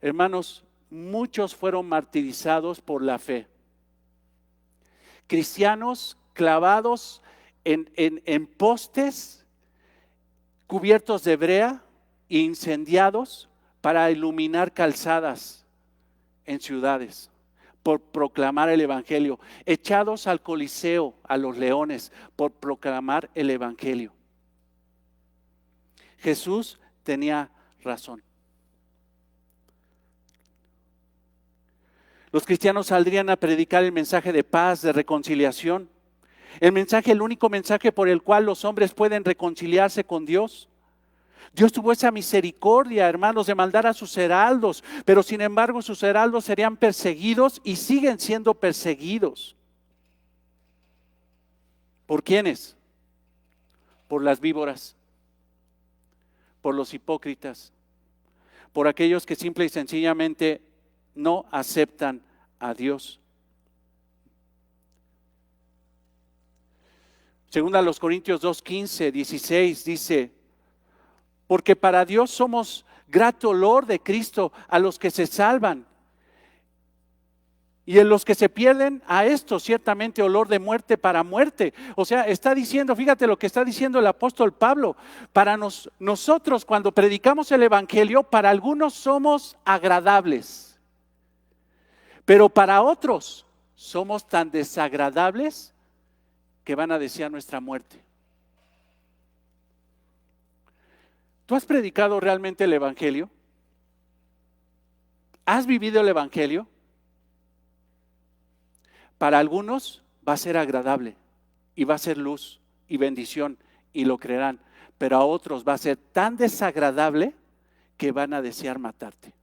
Hermanos, muchos fueron martirizados por la fe. Cristianos clavados en postes cubiertos de brea e incendiados para iluminar calzadas en ciudades, por proclamar el evangelio, echados al Coliseo, a los leones, por proclamar el evangelio. Jesús tenía razón. Los cristianos saldrían a predicar el mensaje de paz, de reconciliación. El único mensaje por el cual los hombres pueden reconciliarse con Dios. Dios tuvo esa misericordia, hermanos, de mandar a sus heraldos, pero sin embargo sus heraldos serían perseguidos y siguen siendo perseguidos. ¿Por quiénes? Por las víboras, por los hipócritas, por aquellos que simple y sencillamente no aceptan a Dios. Segunda a los Corintios 2:15, 16 dice, porque para Dios somos grato olor de Cristo a los que se salvan, y en los que se pierden, a esto ciertamente olor de muerte para muerte. O sea, está diciendo, fíjate lo que está diciendo el apóstol Pablo, para nosotros cuando predicamos el evangelio, para algunos somos agradables, pero para otros somos tan desagradables que van a desear nuestra muerte. ¿Tú has predicado realmente el evangelio? ¿Has vivido el evangelio? Para algunos va a ser agradable y va a ser luz y bendición y lo creerán, pero a otros va a ser tan desagradable que van a desear matarte.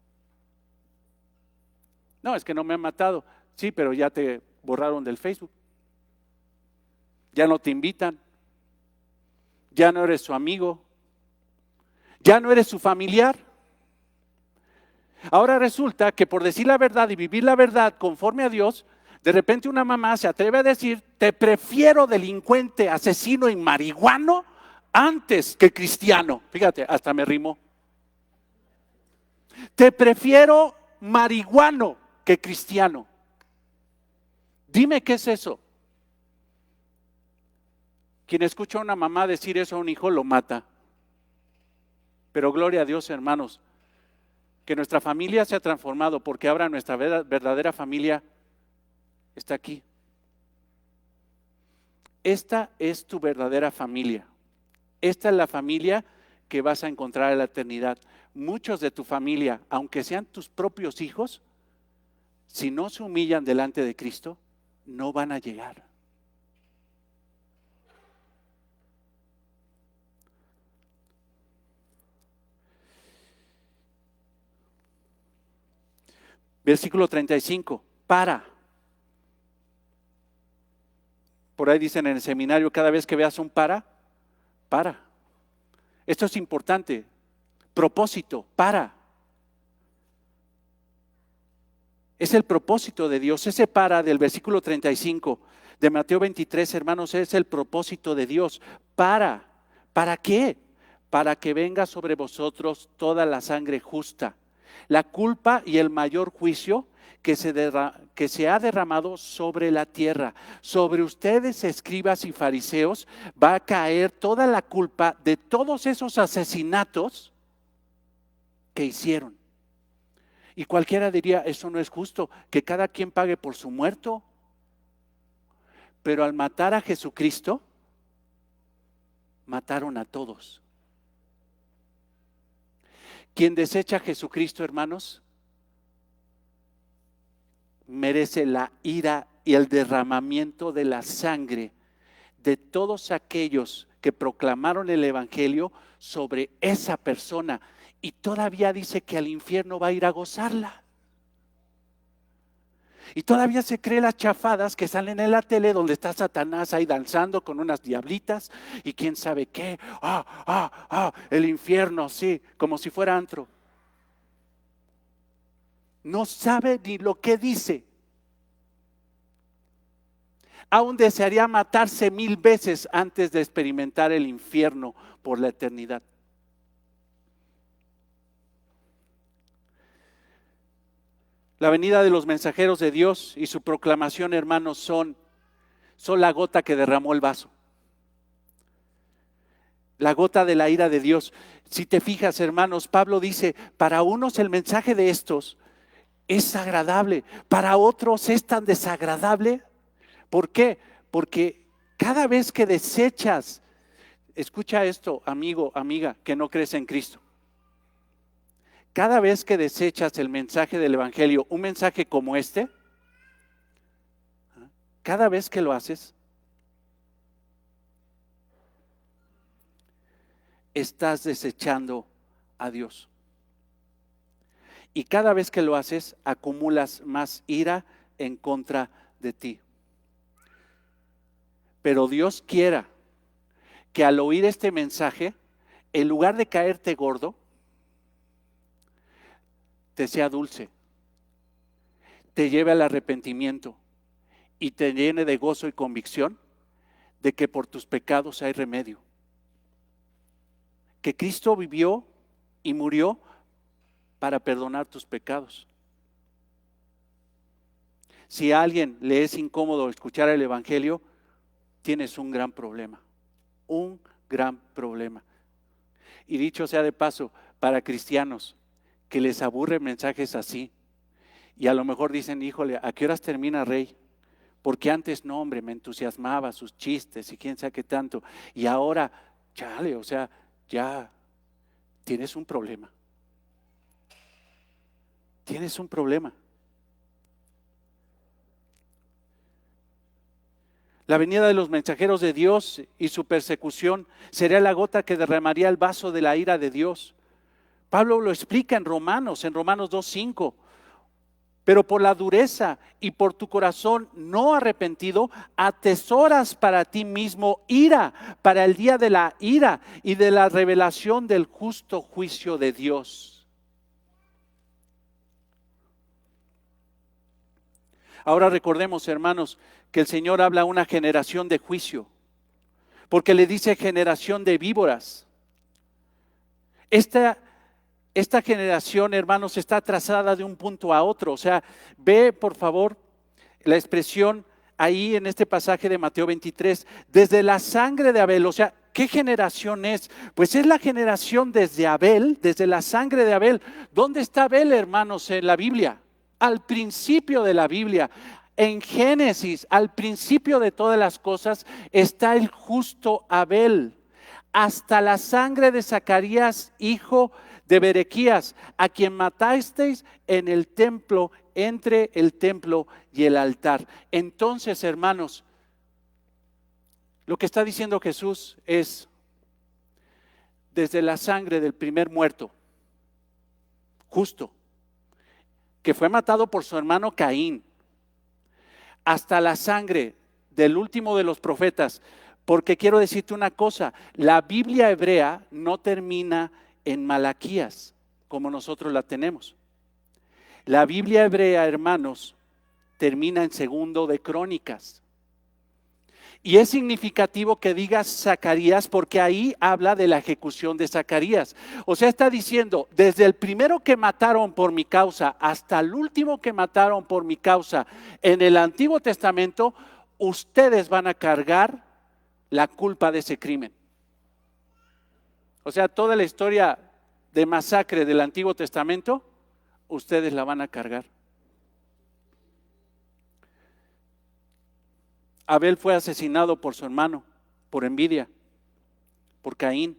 No, es que no me han matado. Sí, pero ya te borraron del Facebook. Ya no te invitan. Ya no eres su amigo. Ya no eres su familiar. Ahora resulta que por decir la verdad y vivir la verdad conforme a Dios, de repente una mamá se atreve a decir, te prefiero delincuente, asesino y marihuano antes que cristiano. Fíjate, hasta me rimó. Te prefiero marihuano que cristiano. Dime qué es eso. Quien escucha a una mamá decir eso a un hijo lo mata. Pero gloria a Dios, hermanos, que nuestra familia se ha transformado, porque ahora nuestra verdadera familia está aquí. Esta es tu verdadera familia. Esta es la familia que vas a encontrar en la eternidad. Muchos de tu familia, aunque sean tus propios hijos, si no se humillan delante de Cristo, no van a llegar. Versículo 35, para. Por ahí dicen en el seminario, cada vez que veas un para. Esto es importante. Propósito, para. Es el propósito de Dios. Se separa del versículo 35 de Mateo 23, hermanos, es el propósito de Dios. ¿Para qué? Para que venga sobre vosotros toda la sangre justa, la culpa y el mayor juicio que se ha derramado sobre la tierra. Sobre ustedes, escribas y fariseos, va a caer toda la culpa de todos esos asesinatos que hicieron. Y cualquiera diría, eso no es justo, que cada quien pague por su muerto. Pero al matar a Jesucristo, mataron a todos. Quien desecha a Jesucristo, hermanos, merece la ira y el derramamiento de la sangre de todos aquellos que proclamaron el evangelio sobre esa persona. Y todavía dice que al infierno va a ir a gozarla. Y todavía se cree las chafadas que salen en la tele donde está Satanás ahí danzando con unas diablitas y quién sabe qué. El infierno, sí, como si fuera antro. No sabe ni lo que dice. Aún desearía matarse 1000 veces antes de experimentar el infierno por la eternidad. La venida de los mensajeros de Dios y su proclamación, hermanos, son la gota que derramó el vaso. La gota de la ira de Dios. Si te fijas, hermanos, Pablo dice, para unos el mensaje de estos es agradable, para otros es tan desagradable. ¿Por qué? Porque cada vez que desechas, escucha esto, amigo, amiga, que no crees en Cristo. Cada vez que desechas el mensaje del evangelio, un mensaje como este, cada vez que lo haces, estás desechando a Dios. Y cada vez que lo haces, acumulas más ira en contra de ti. Pero Dios quiera que al oír este mensaje, en lugar de caerte gordo, te sea dulce, te lleve al arrepentimiento y te llene de gozo y convicción de que por tus pecados hay remedio. Que Cristo vivió y murió para perdonar tus pecados. Si a alguien le es incómodo escuchar el evangelio, tienes un gran problema, un gran problema. Y dicho sea de paso, para cristianos que les aburren mensajes así, y a lo mejor dicen, híjole, ¿a qué horas termina, Rey? Porque antes no, hombre, me entusiasmaba sus chistes y quién sabe qué tanto, y ahora, chale, o sea, ya tienes un problema. Tienes un problema. La venida de los mensajeros de Dios y su persecución sería la gota que derramaría el vaso de la ira de Dios. Pablo lo explica en Romanos 2:5. Pero por la dureza y por tu corazón no arrepentido, atesoras para ti mismo ira, para el día de la ira y de la revelación del justo juicio de Dios. Ahora recordemos, hermanos, que el Señor habla a una generación de juicio, porque le dice generación de víboras. Esta generación, hermanos, está trazada de un punto a otro. O sea, ve por favor la expresión ahí en este pasaje de Mateo 23, desde la sangre de Abel. O sea, ¿qué generación es? Pues es la generación desde Abel, desde la sangre de Abel. ¿Dónde está Abel, hermanos, en la Biblia? Al principio de la Biblia. En Génesis, al principio de todas las cosas, está el justo Abel. Hasta la sangre de Zacarías, hijo de Berequías, a quien matasteis en el templo, entre el templo y el altar. Entonces, hermanos, lo que está diciendo Jesús es, desde la sangre del primer muerto, justo, que fue matado por su hermano Caín, hasta la sangre del último de los profetas, porque quiero decirte una cosa, la Biblia hebrea no termina en Malaquías, como nosotros la tenemos. La Biblia hebrea, hermanos, termina en 2 de Crónicas. Y es significativo que diga Zacarías porque ahí habla de la ejecución de Zacarías. O sea, está diciendo, desde el primero que mataron por mi causa hasta el último que mataron por mi causa en el Antiguo Testamento, ustedes van a cargar la culpa de ese crimen. O sea, toda la historia de masacre del Antiguo Testamento, ustedes la van a cargar. Abel fue asesinado por su hermano, por envidia, por Caín.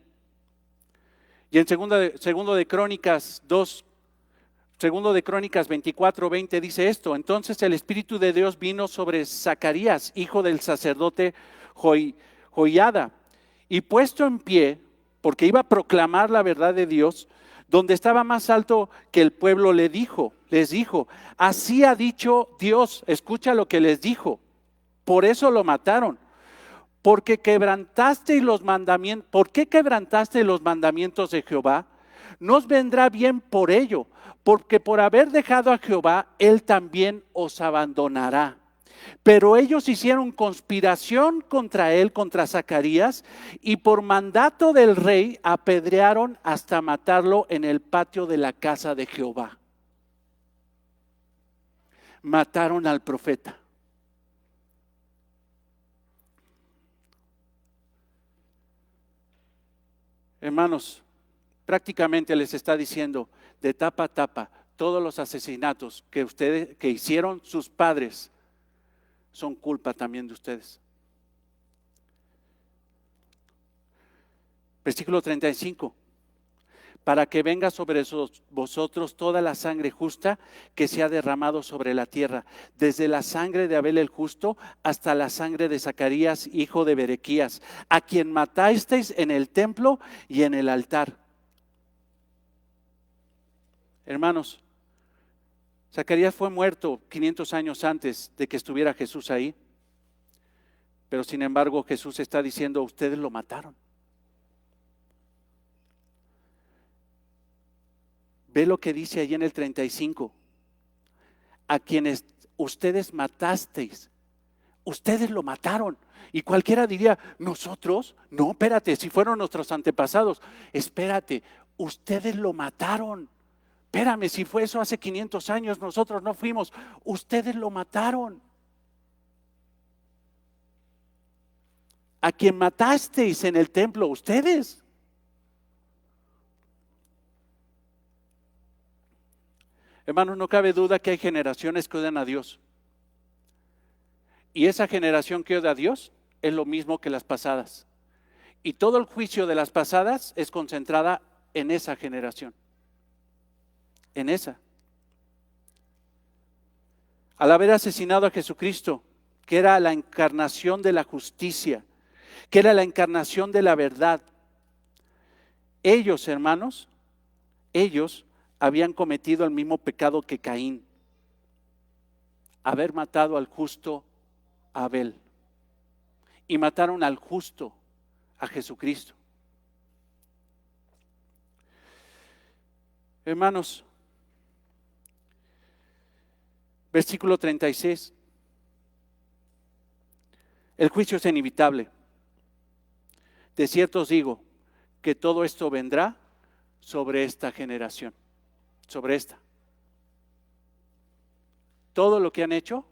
Y en segundo de Crónicas 24:20 dice esto: entonces el Espíritu de Dios vino sobre Zacarías, hijo del sacerdote Joiada, y puesto en pie, porque iba a proclamar la verdad de Dios, donde estaba más alto que el pueblo, les dijo, así ha dicho Dios. Escucha lo que les dijo. Por eso lo mataron, porque quebrantaste los mandamientos. ¿Por qué quebrantaste los mandamientos de Jehová? Nos vendrá bien por ello, porque por haber dejado a Jehová, Él también os abandonará. Pero ellos hicieron conspiración contra él, contra Zacarías, y por mandato del rey apedrearon hasta matarlo en el patio de la casa de Jehová. Mataron al profeta. Hermanos, prácticamente les está diciendo de tapa a tapa, todos los asesinatos que hicieron sus padres son culpa también de ustedes. Versículo 35. Para que venga sobre vosotros toda la sangre justa que se ha derramado sobre la tierra, desde la sangre de Abel el justo hasta la sangre de Zacarías, hijo de Berequías, a quien matasteis en el templo y en el altar. Hermanos, Zacarías fue muerto 500 años antes de que estuviera Jesús ahí. Pero sin embargo Jesús está diciendo, ustedes lo mataron. Ve lo que dice allí en el 35. A quienes ustedes matasteis, ustedes lo mataron. Y cualquiera diría, ¿nosotros? No, espérate, si fueron nuestros antepasados. Espérate, ustedes lo mataron. Espérame, si fue eso hace 500 años, nosotros no fuimos. Ustedes lo mataron. A quien matasteis en el templo, ustedes. Hermanos, no cabe duda que hay generaciones que odian a Dios. Y esa generación que odia a Dios es lo mismo que las pasadas. Y todo el juicio de las pasadas es concentrada en esa generación. En esa. Al haber asesinado a Jesucristo, que era la encarnación de la justicia, que era la encarnación de la verdad, ellos, hermanos, ellos habían cometido el mismo pecado que Caín, haber matado al justo Abel, y mataron al justo, a Jesucristo. Hermanos, versículo 36. El juicio es inevitable. De cierto os digo que todo esto vendrá sobre esta generación, sobre esta. Todo lo que han hecho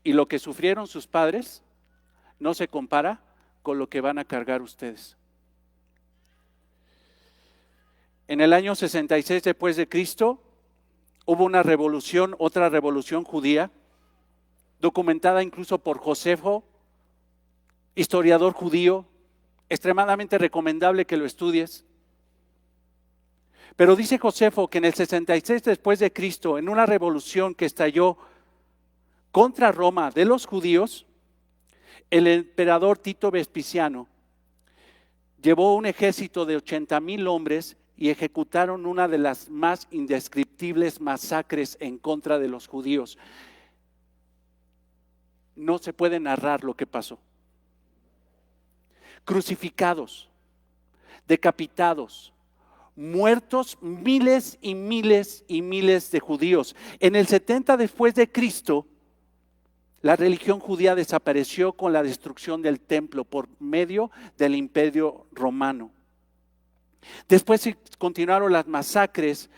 y lo que sufrieron sus padres no se compara con lo que van a cargar ustedes. En el año 66 después de Cristo hubo una revolución, otra revolución judía, documentada incluso por Josefo, historiador judío, extremadamente recomendable que lo estudies. Pero dice Josefo que en el 66 después de Cristo, en una revolución que estalló contra Roma de los judíos, el emperador Tito Vespasiano llevó un ejército de 80,000 hombres y ejecutaron una de las más indescriptibles masacres en contra de los judíos. No se puede narrar lo que pasó. Crucificados, decapitados, muertos miles y miles y miles de judíos. En el 70 después de Cristo, la religión judía desapareció con la destrucción del templo por medio del Imperio Romano. Después continuaron las masacres,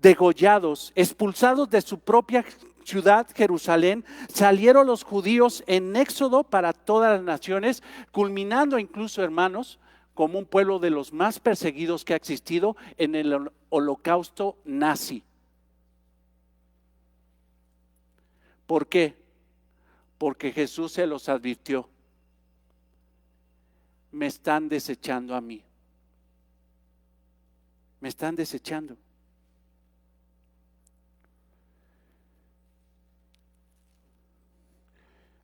degollados, expulsados de su propia ciudad, Jerusalén. Salieron los judíos en éxodo para todas las naciones, culminando incluso, hermanos, como un pueblo de los más perseguidos que ha existido en el holocausto nazi. ¿Por qué? Porque Jesús se los advirtió. Me están desechando a mí. Me están desechando.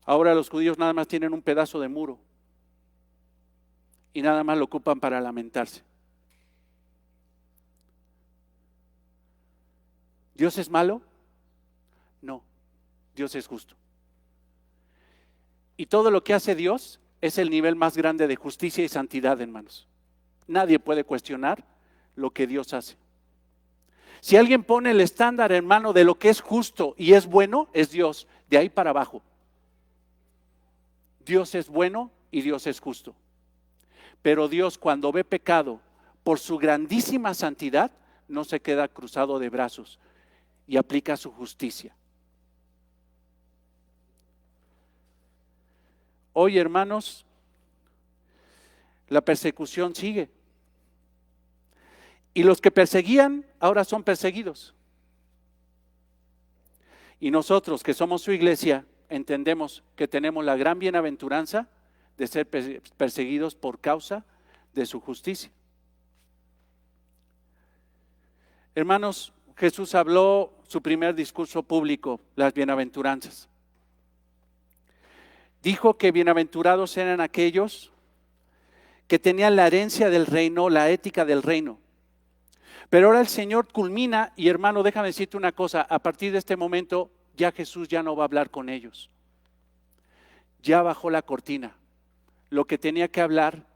Ahora los judíos nada más tienen un pedazo de muro y nada más lo ocupan para lamentarse. ¿Dios es malo? No, Dios es justo. Y todo lo que hace Dios es el nivel más grande de justicia y santidad, hermanos. Nadie puede cuestionar lo que Dios hace. Si alguien pone el estándar, hermano, de lo que es justo y es bueno, es Dios, de ahí para abajo. Dios es bueno y Dios es justo. Pero Dios, cuando ve pecado, por su grandísima santidad, no se queda cruzado de brazos y aplica su justicia. Hoy, hermanos, la persecución sigue. Y los que perseguían ahora son perseguidos. Y nosotros que somos su iglesia entendemos que tenemos la gran bienaventuranza de ser perseguidos por causa de su justicia. Hermanos, Jesús habló su primer discurso público, las bienaventuranzas. Dijo que bienaventurados eran aquellos que tenían la herencia del reino, la ética del reino. Pero ahora el Señor culmina, y hermano, déjame decirte una cosa, a partir de este momento ya Jesús ya no va a hablar con ellos. Ya bajó la cortina. Lo que tenía que hablar,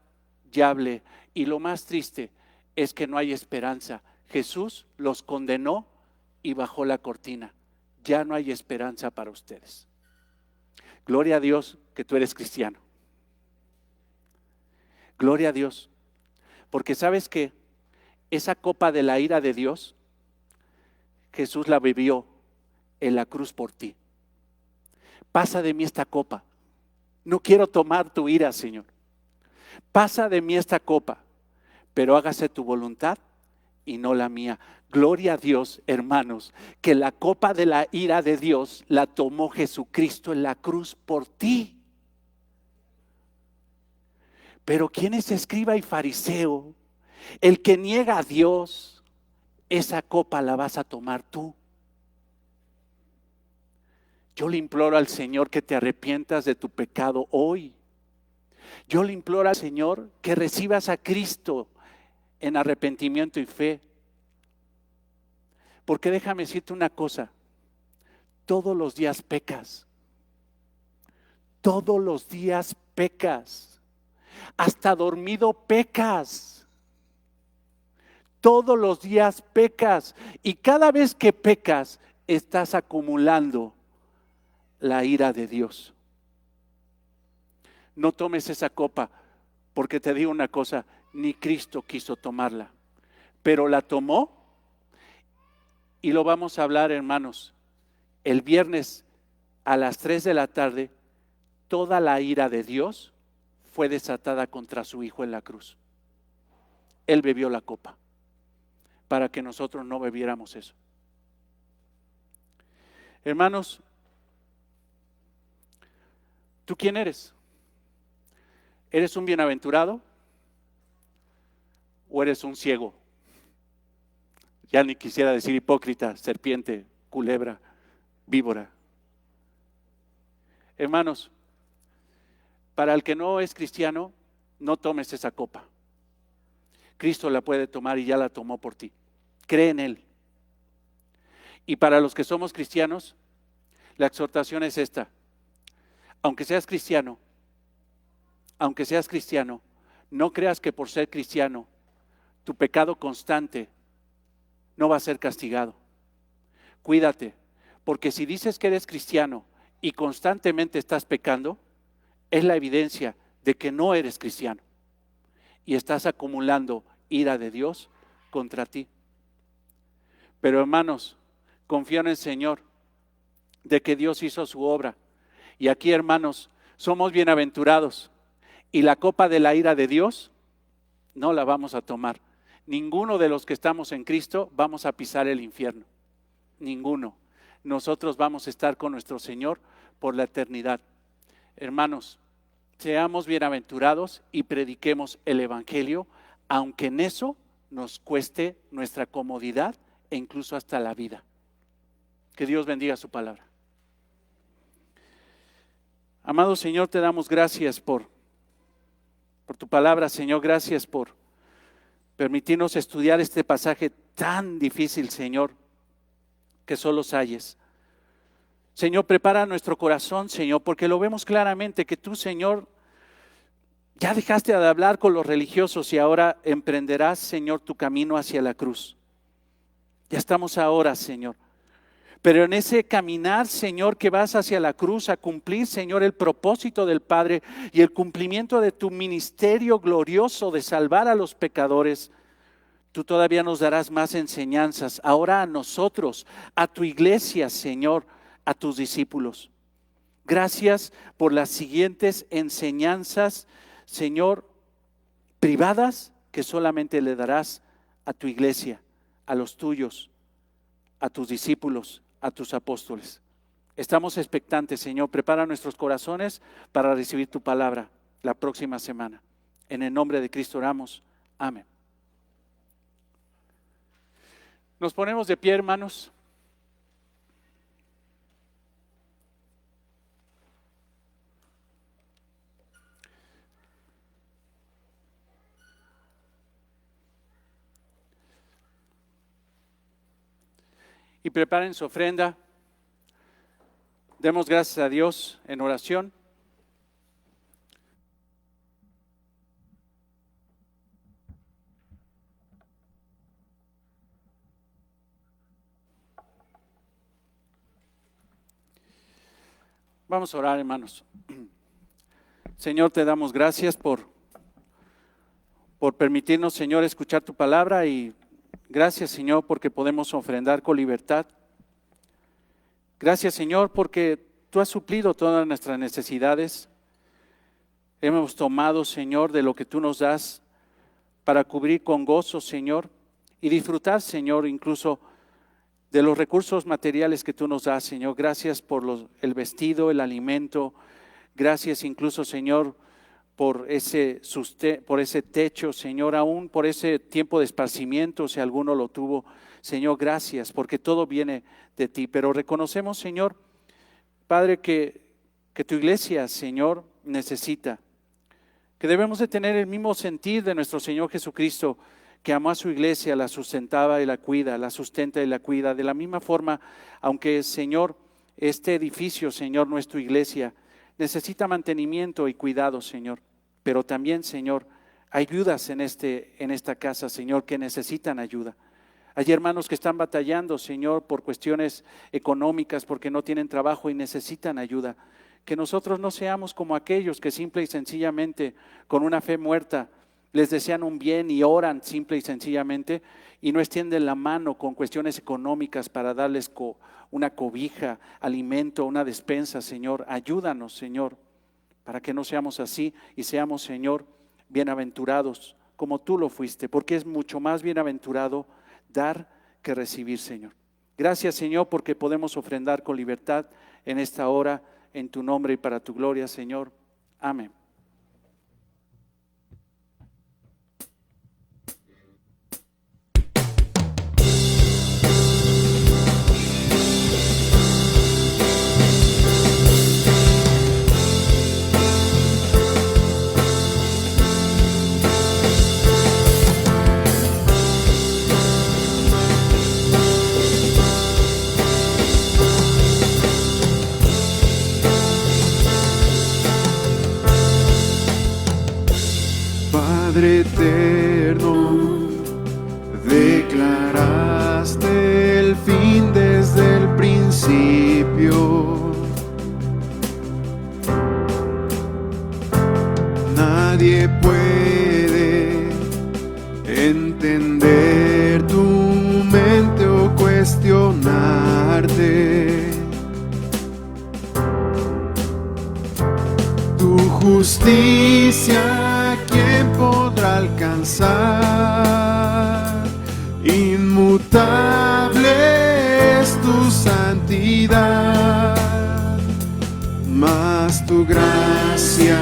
ya hablé. Y lo más triste es que no hay esperanza. Jesús los condenó y bajó la cortina. Ya no hay esperanza para ustedes. Gloria a Dios que tú eres cristiano. Gloria a Dios. Porque sabes que esa copa de la ira de Dios, Jesús la bebió en la cruz por ti. Pasa de mí esta copa. No quiero tomar tu ira, Señor. Pasa de mí esta copa, pero hágase tu voluntad y no la mía. Gloria a Dios, hermanos, que la copa de la ira de Dios la tomó Jesucristo en la cruz por ti. Pero ¿quién es escriba y fariseo? El que niega a Dios, esa copa la vas a tomar tú. Yo le imploro al Señor que te arrepientas de tu pecado hoy. Yo le imploro al Señor que recibas a Cristo en arrepentimiento y fe. Porque déjame decirte una cosa, todos los días pecas. Todos los días pecas. Hasta dormido pecas. Todos los días pecas. Y cada vez que pecas, estás acumulando la ira de Dios. No tomes esa copa, porque te digo una cosa, ni Cristo quiso tomarla, pero la tomó y lo vamos a hablar, hermanos. El viernes a las 3 de la tarde, toda la ira de Dios fue desatada contra su Hijo en la cruz. Él bebió la copa para que nosotros no bebiéramos eso. Hermanos, ¿tú quién eres? ¿Eres un bienaventurado o eres un ciego? Ya ni quisiera decir hipócrita, serpiente, culebra, víbora. Hermanos, para el que no es cristiano, no tomes esa copa. Cristo la puede tomar y ya la tomó por ti. Cree en Él. Y para los que somos cristianos, la exhortación es esta. Aunque seas cristiano, no creas que por ser cristiano tu pecado constante no va a ser castigado. Cuídate, porque si dices que eres cristiano y constantemente estás pecando, es la evidencia de que no eres cristiano y estás acumulando ira de Dios contra ti. Pero hermanos, confío en el Señor de que Dios hizo su obra. Y aquí, hermanos, somos bienaventurados y la copa de la ira de Dios no la vamos a tomar. Ninguno de los que estamos en Cristo vamos a pisar el infierno. Ninguno. Nosotros vamos a estar con nuestro Señor por la eternidad. Hermanos, seamos bienaventurados y prediquemos el Evangelio, aunque en eso nos cueste nuestra comodidad e incluso hasta la vida. Que Dios bendiga su palabra. Amado Señor, te damos gracias por tu palabra, Señor. Gracias por permitirnos estudiar este pasaje tan difícil, Señor, que solo hayes. Señor, prepara nuestro corazón, Señor, porque lo vemos claramente que tú, Señor, ya dejaste de hablar con los religiosos y ahora emprenderás, Señor, tu camino hacia la cruz. Ya estamos ahora, Señor. Pero en ese caminar, Señor, que vas hacia la cruz a cumplir, Señor, el propósito del Padre y el cumplimiento de tu ministerio glorioso de salvar a los pecadores, tú todavía nos darás más enseñanzas. Ahora a nosotros, a tu iglesia, Señor, a tus discípulos. Gracias por las siguientes enseñanzas, Señor, privadas que solamente le darás a tu iglesia, a los tuyos, a tus discípulos, a tus apóstoles. Estamos expectantes, Señor. Prepara nuestros corazones para recibir tu palabra la próxima semana. En el nombre de Cristo oramos. Amén. Nos ponemos de pie, hermanos. Y preparen su ofrenda. Demos gracias a Dios en oración. Vamos a orar, hermanos. Señor, te damos gracias por permitirnos, Señor, escuchar tu palabra y gracias, Señor, porque podemos ofrendar con libertad. Gracias, Señor, porque tú has suplido todas nuestras necesidades. Hemos tomado, Señor, de lo que tú nos das para cubrir con gozo, Señor, y disfrutar, Señor, incluso de los recursos materiales que tú nos das, Señor. Gracias por el vestido, el alimento. Gracias incluso, Señor, por ese techo, Señor, aún por ese tiempo de esparcimiento, si alguno lo tuvo. Señor, gracias, porque todo viene de ti. Pero reconocemos, Señor, Padre, que tu iglesia, Señor, necesita, que debemos de tener el mismo sentir de nuestro Señor Jesucristo, que amó a su iglesia, la sustentaba y la cuida, la sustenta y la cuida. De la misma forma, aunque, Señor, este edificio, Señor, nuestra iglesia, necesita mantenimiento y cuidado, Señor. Pero también, Señor, hay viudas en esta casa, Señor, que necesitan ayuda. Hay hermanos que están batallando, Señor, por cuestiones económicas, porque no tienen trabajo y necesitan ayuda. Que nosotros no seamos como aquellos que simple y sencillamente, con una fe muerta, les desean un bien y oran simple y sencillamente y no extienden la mano con cuestiones económicas para darles una cobija, alimento, una despensa, Señor. Ayúdanos, Señor, para que no seamos así y seamos, Señor, bienaventurados como tú lo fuiste, porque es mucho más bienaventurado dar que recibir, Señor. Gracias, Señor, porque podemos ofrendar con libertad en esta hora, en tu nombre y para tu gloria, Señor. Amén. Padre eterno, declaraste el fin desde el principio. Nadie puede entender tu mente o cuestionarte. Tu justicia, ¿quién podrá alcanzar? Inmutable es tu santidad, mas tu gracia,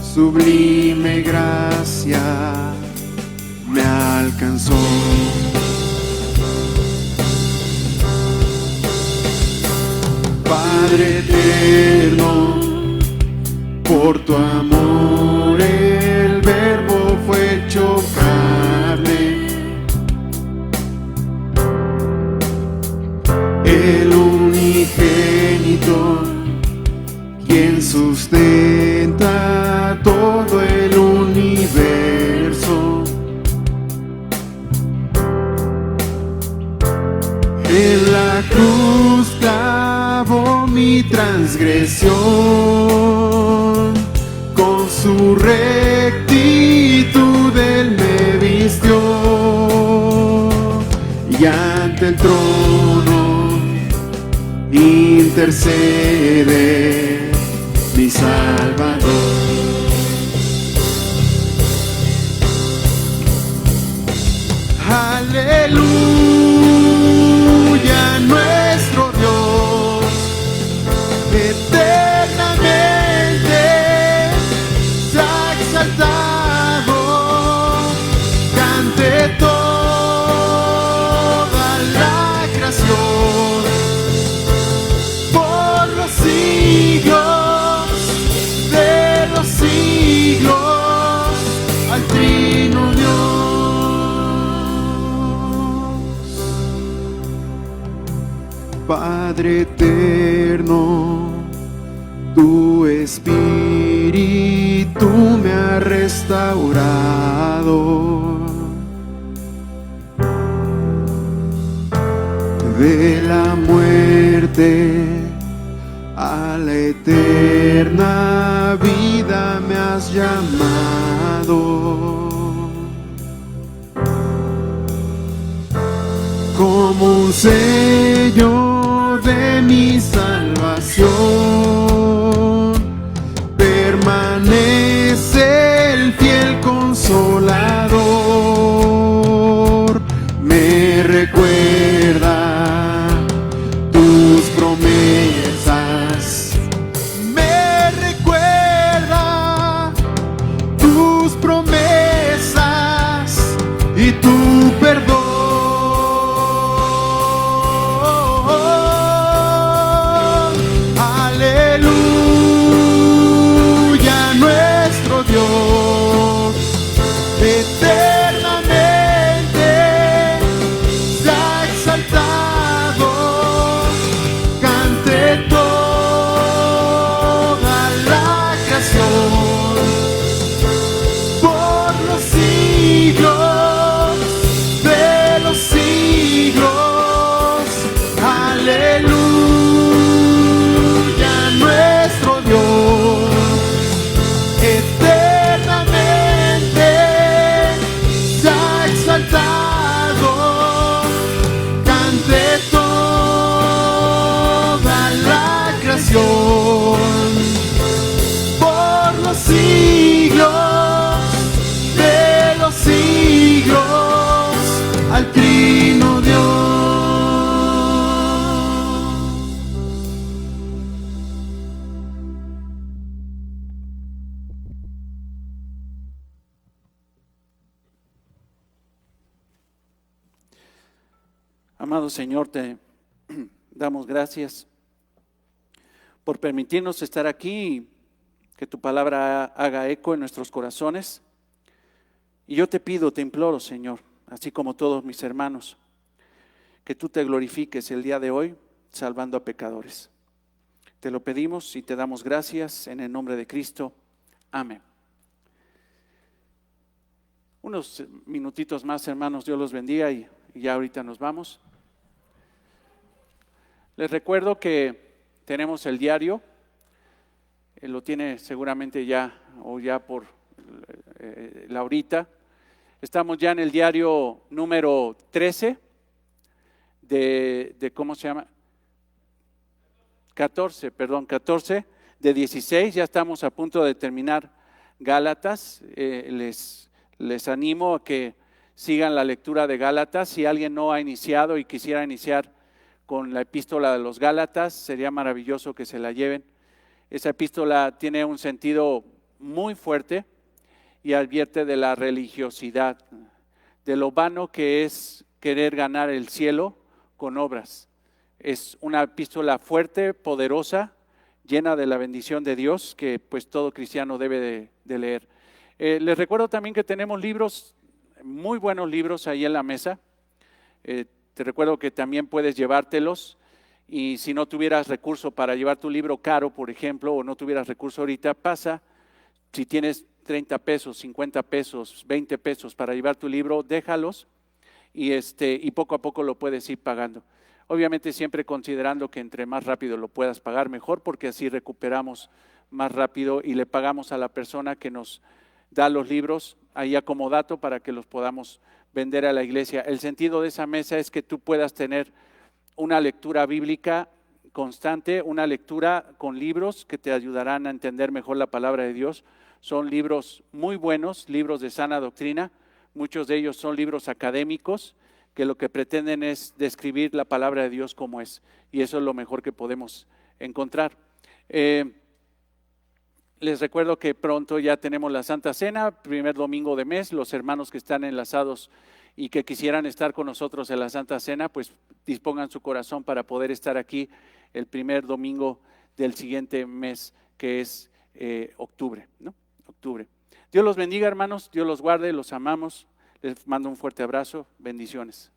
sublime gracia, me alcanzó. Padre eterno, por tu amor el verbo fue hecho carne, el unigénito, quien sustenta todo el universo. En la cruz clavó mi transgresión, con su rectitud Él me vistió, y ante el trono intercede mi Salvador. Aleluya, nuestro Dios, eternamente se ha exaltado, cante toda la creación, por los siglos de los siglos, al Trino Dios. Padre eterno, tu Espíritu me ha restaurado de la muerte a la eterna vida me has llamado. Como un sello de mi salvación, permanece el fiel consolador. Me recuerda tus promesas, me recuerda tus promesas y tu perdón. Aleluya, nuestro Dios, eternamente se ha exaltado, cante toda la creación, por los siglos de los siglos. Aleluya, nuestro Dios, eternamente se ha exaltado, cante toda la creación, por los siglos de los siglos, al Trino Dios. Amado Señor, te damos gracias por permitirnos estar aquí, que tu palabra haga eco en nuestros corazones. Y yo te pido, te imploro, Señor, así como todos mis hermanos, que tú te glorifiques el día de hoy salvando a pecadores. Te lo pedimos y te damos gracias en el nombre de Cristo. Amén. unos minutitos más, hermanos, Dios los bendiga y ya ahorita nos vamos. Les recuerdo que tenemos el diario, lo tiene seguramente ya o ya por Laurita. Estamos ya en el diario número 13 de ¿cómo se llama? 14 de 16, ya estamos a punto de terminar Gálatas. Les animo a que sigan la lectura de Gálatas. Si alguien no ha iniciado y quisiera iniciar con la epístola de los Gálatas, sería maravilloso que se la lleven. Esa epístola tiene un sentido muy fuerte y advierte de la religiosidad, de lo vano que es querer ganar el cielo con obras. Es una epístola fuerte, poderosa, llena de la bendición de Dios que pues todo cristiano debe de leer. Les recuerdo también que tenemos libros, muy buenos libros ahí en la mesa. Te recuerdo que también puedes llevártelos y si no tuvieras recurso para llevar tu libro caro, por ejemplo, o no tuvieras recurso ahorita, pasa, si tienes 30 pesos, 50 pesos, 20 pesos para llevar tu libro, déjalos y poco a poco lo puedes ir pagando. Obviamente siempre considerando que entre más rápido lo puedas pagar mejor, porque así recuperamos más rápido y le pagamos a la persona que nos da los libros ahí a comodato para que los podamos vender a la iglesia. El sentido de esa mesa es que tú puedas tener una lectura bíblica constante, una lectura con libros que te ayudarán a entender mejor la palabra de Dios. Son libros muy buenos, libros de sana doctrina, muchos de ellos son libros académicos que lo que pretenden es describir la palabra de Dios como es, y eso es lo mejor que podemos encontrar. Les recuerdo que pronto ya tenemos la Santa Cena, primer domingo de mes. Los hermanos que están enlazados y que quisieran estar con nosotros en la Santa Cena, pues dispongan su corazón para poder estar aquí el primer domingo del siguiente mes, que es octubre, ¿no? Octubre. Dios los bendiga, hermanos, Dios los guarde, los amamos. Les mando un fuerte abrazo, bendiciones.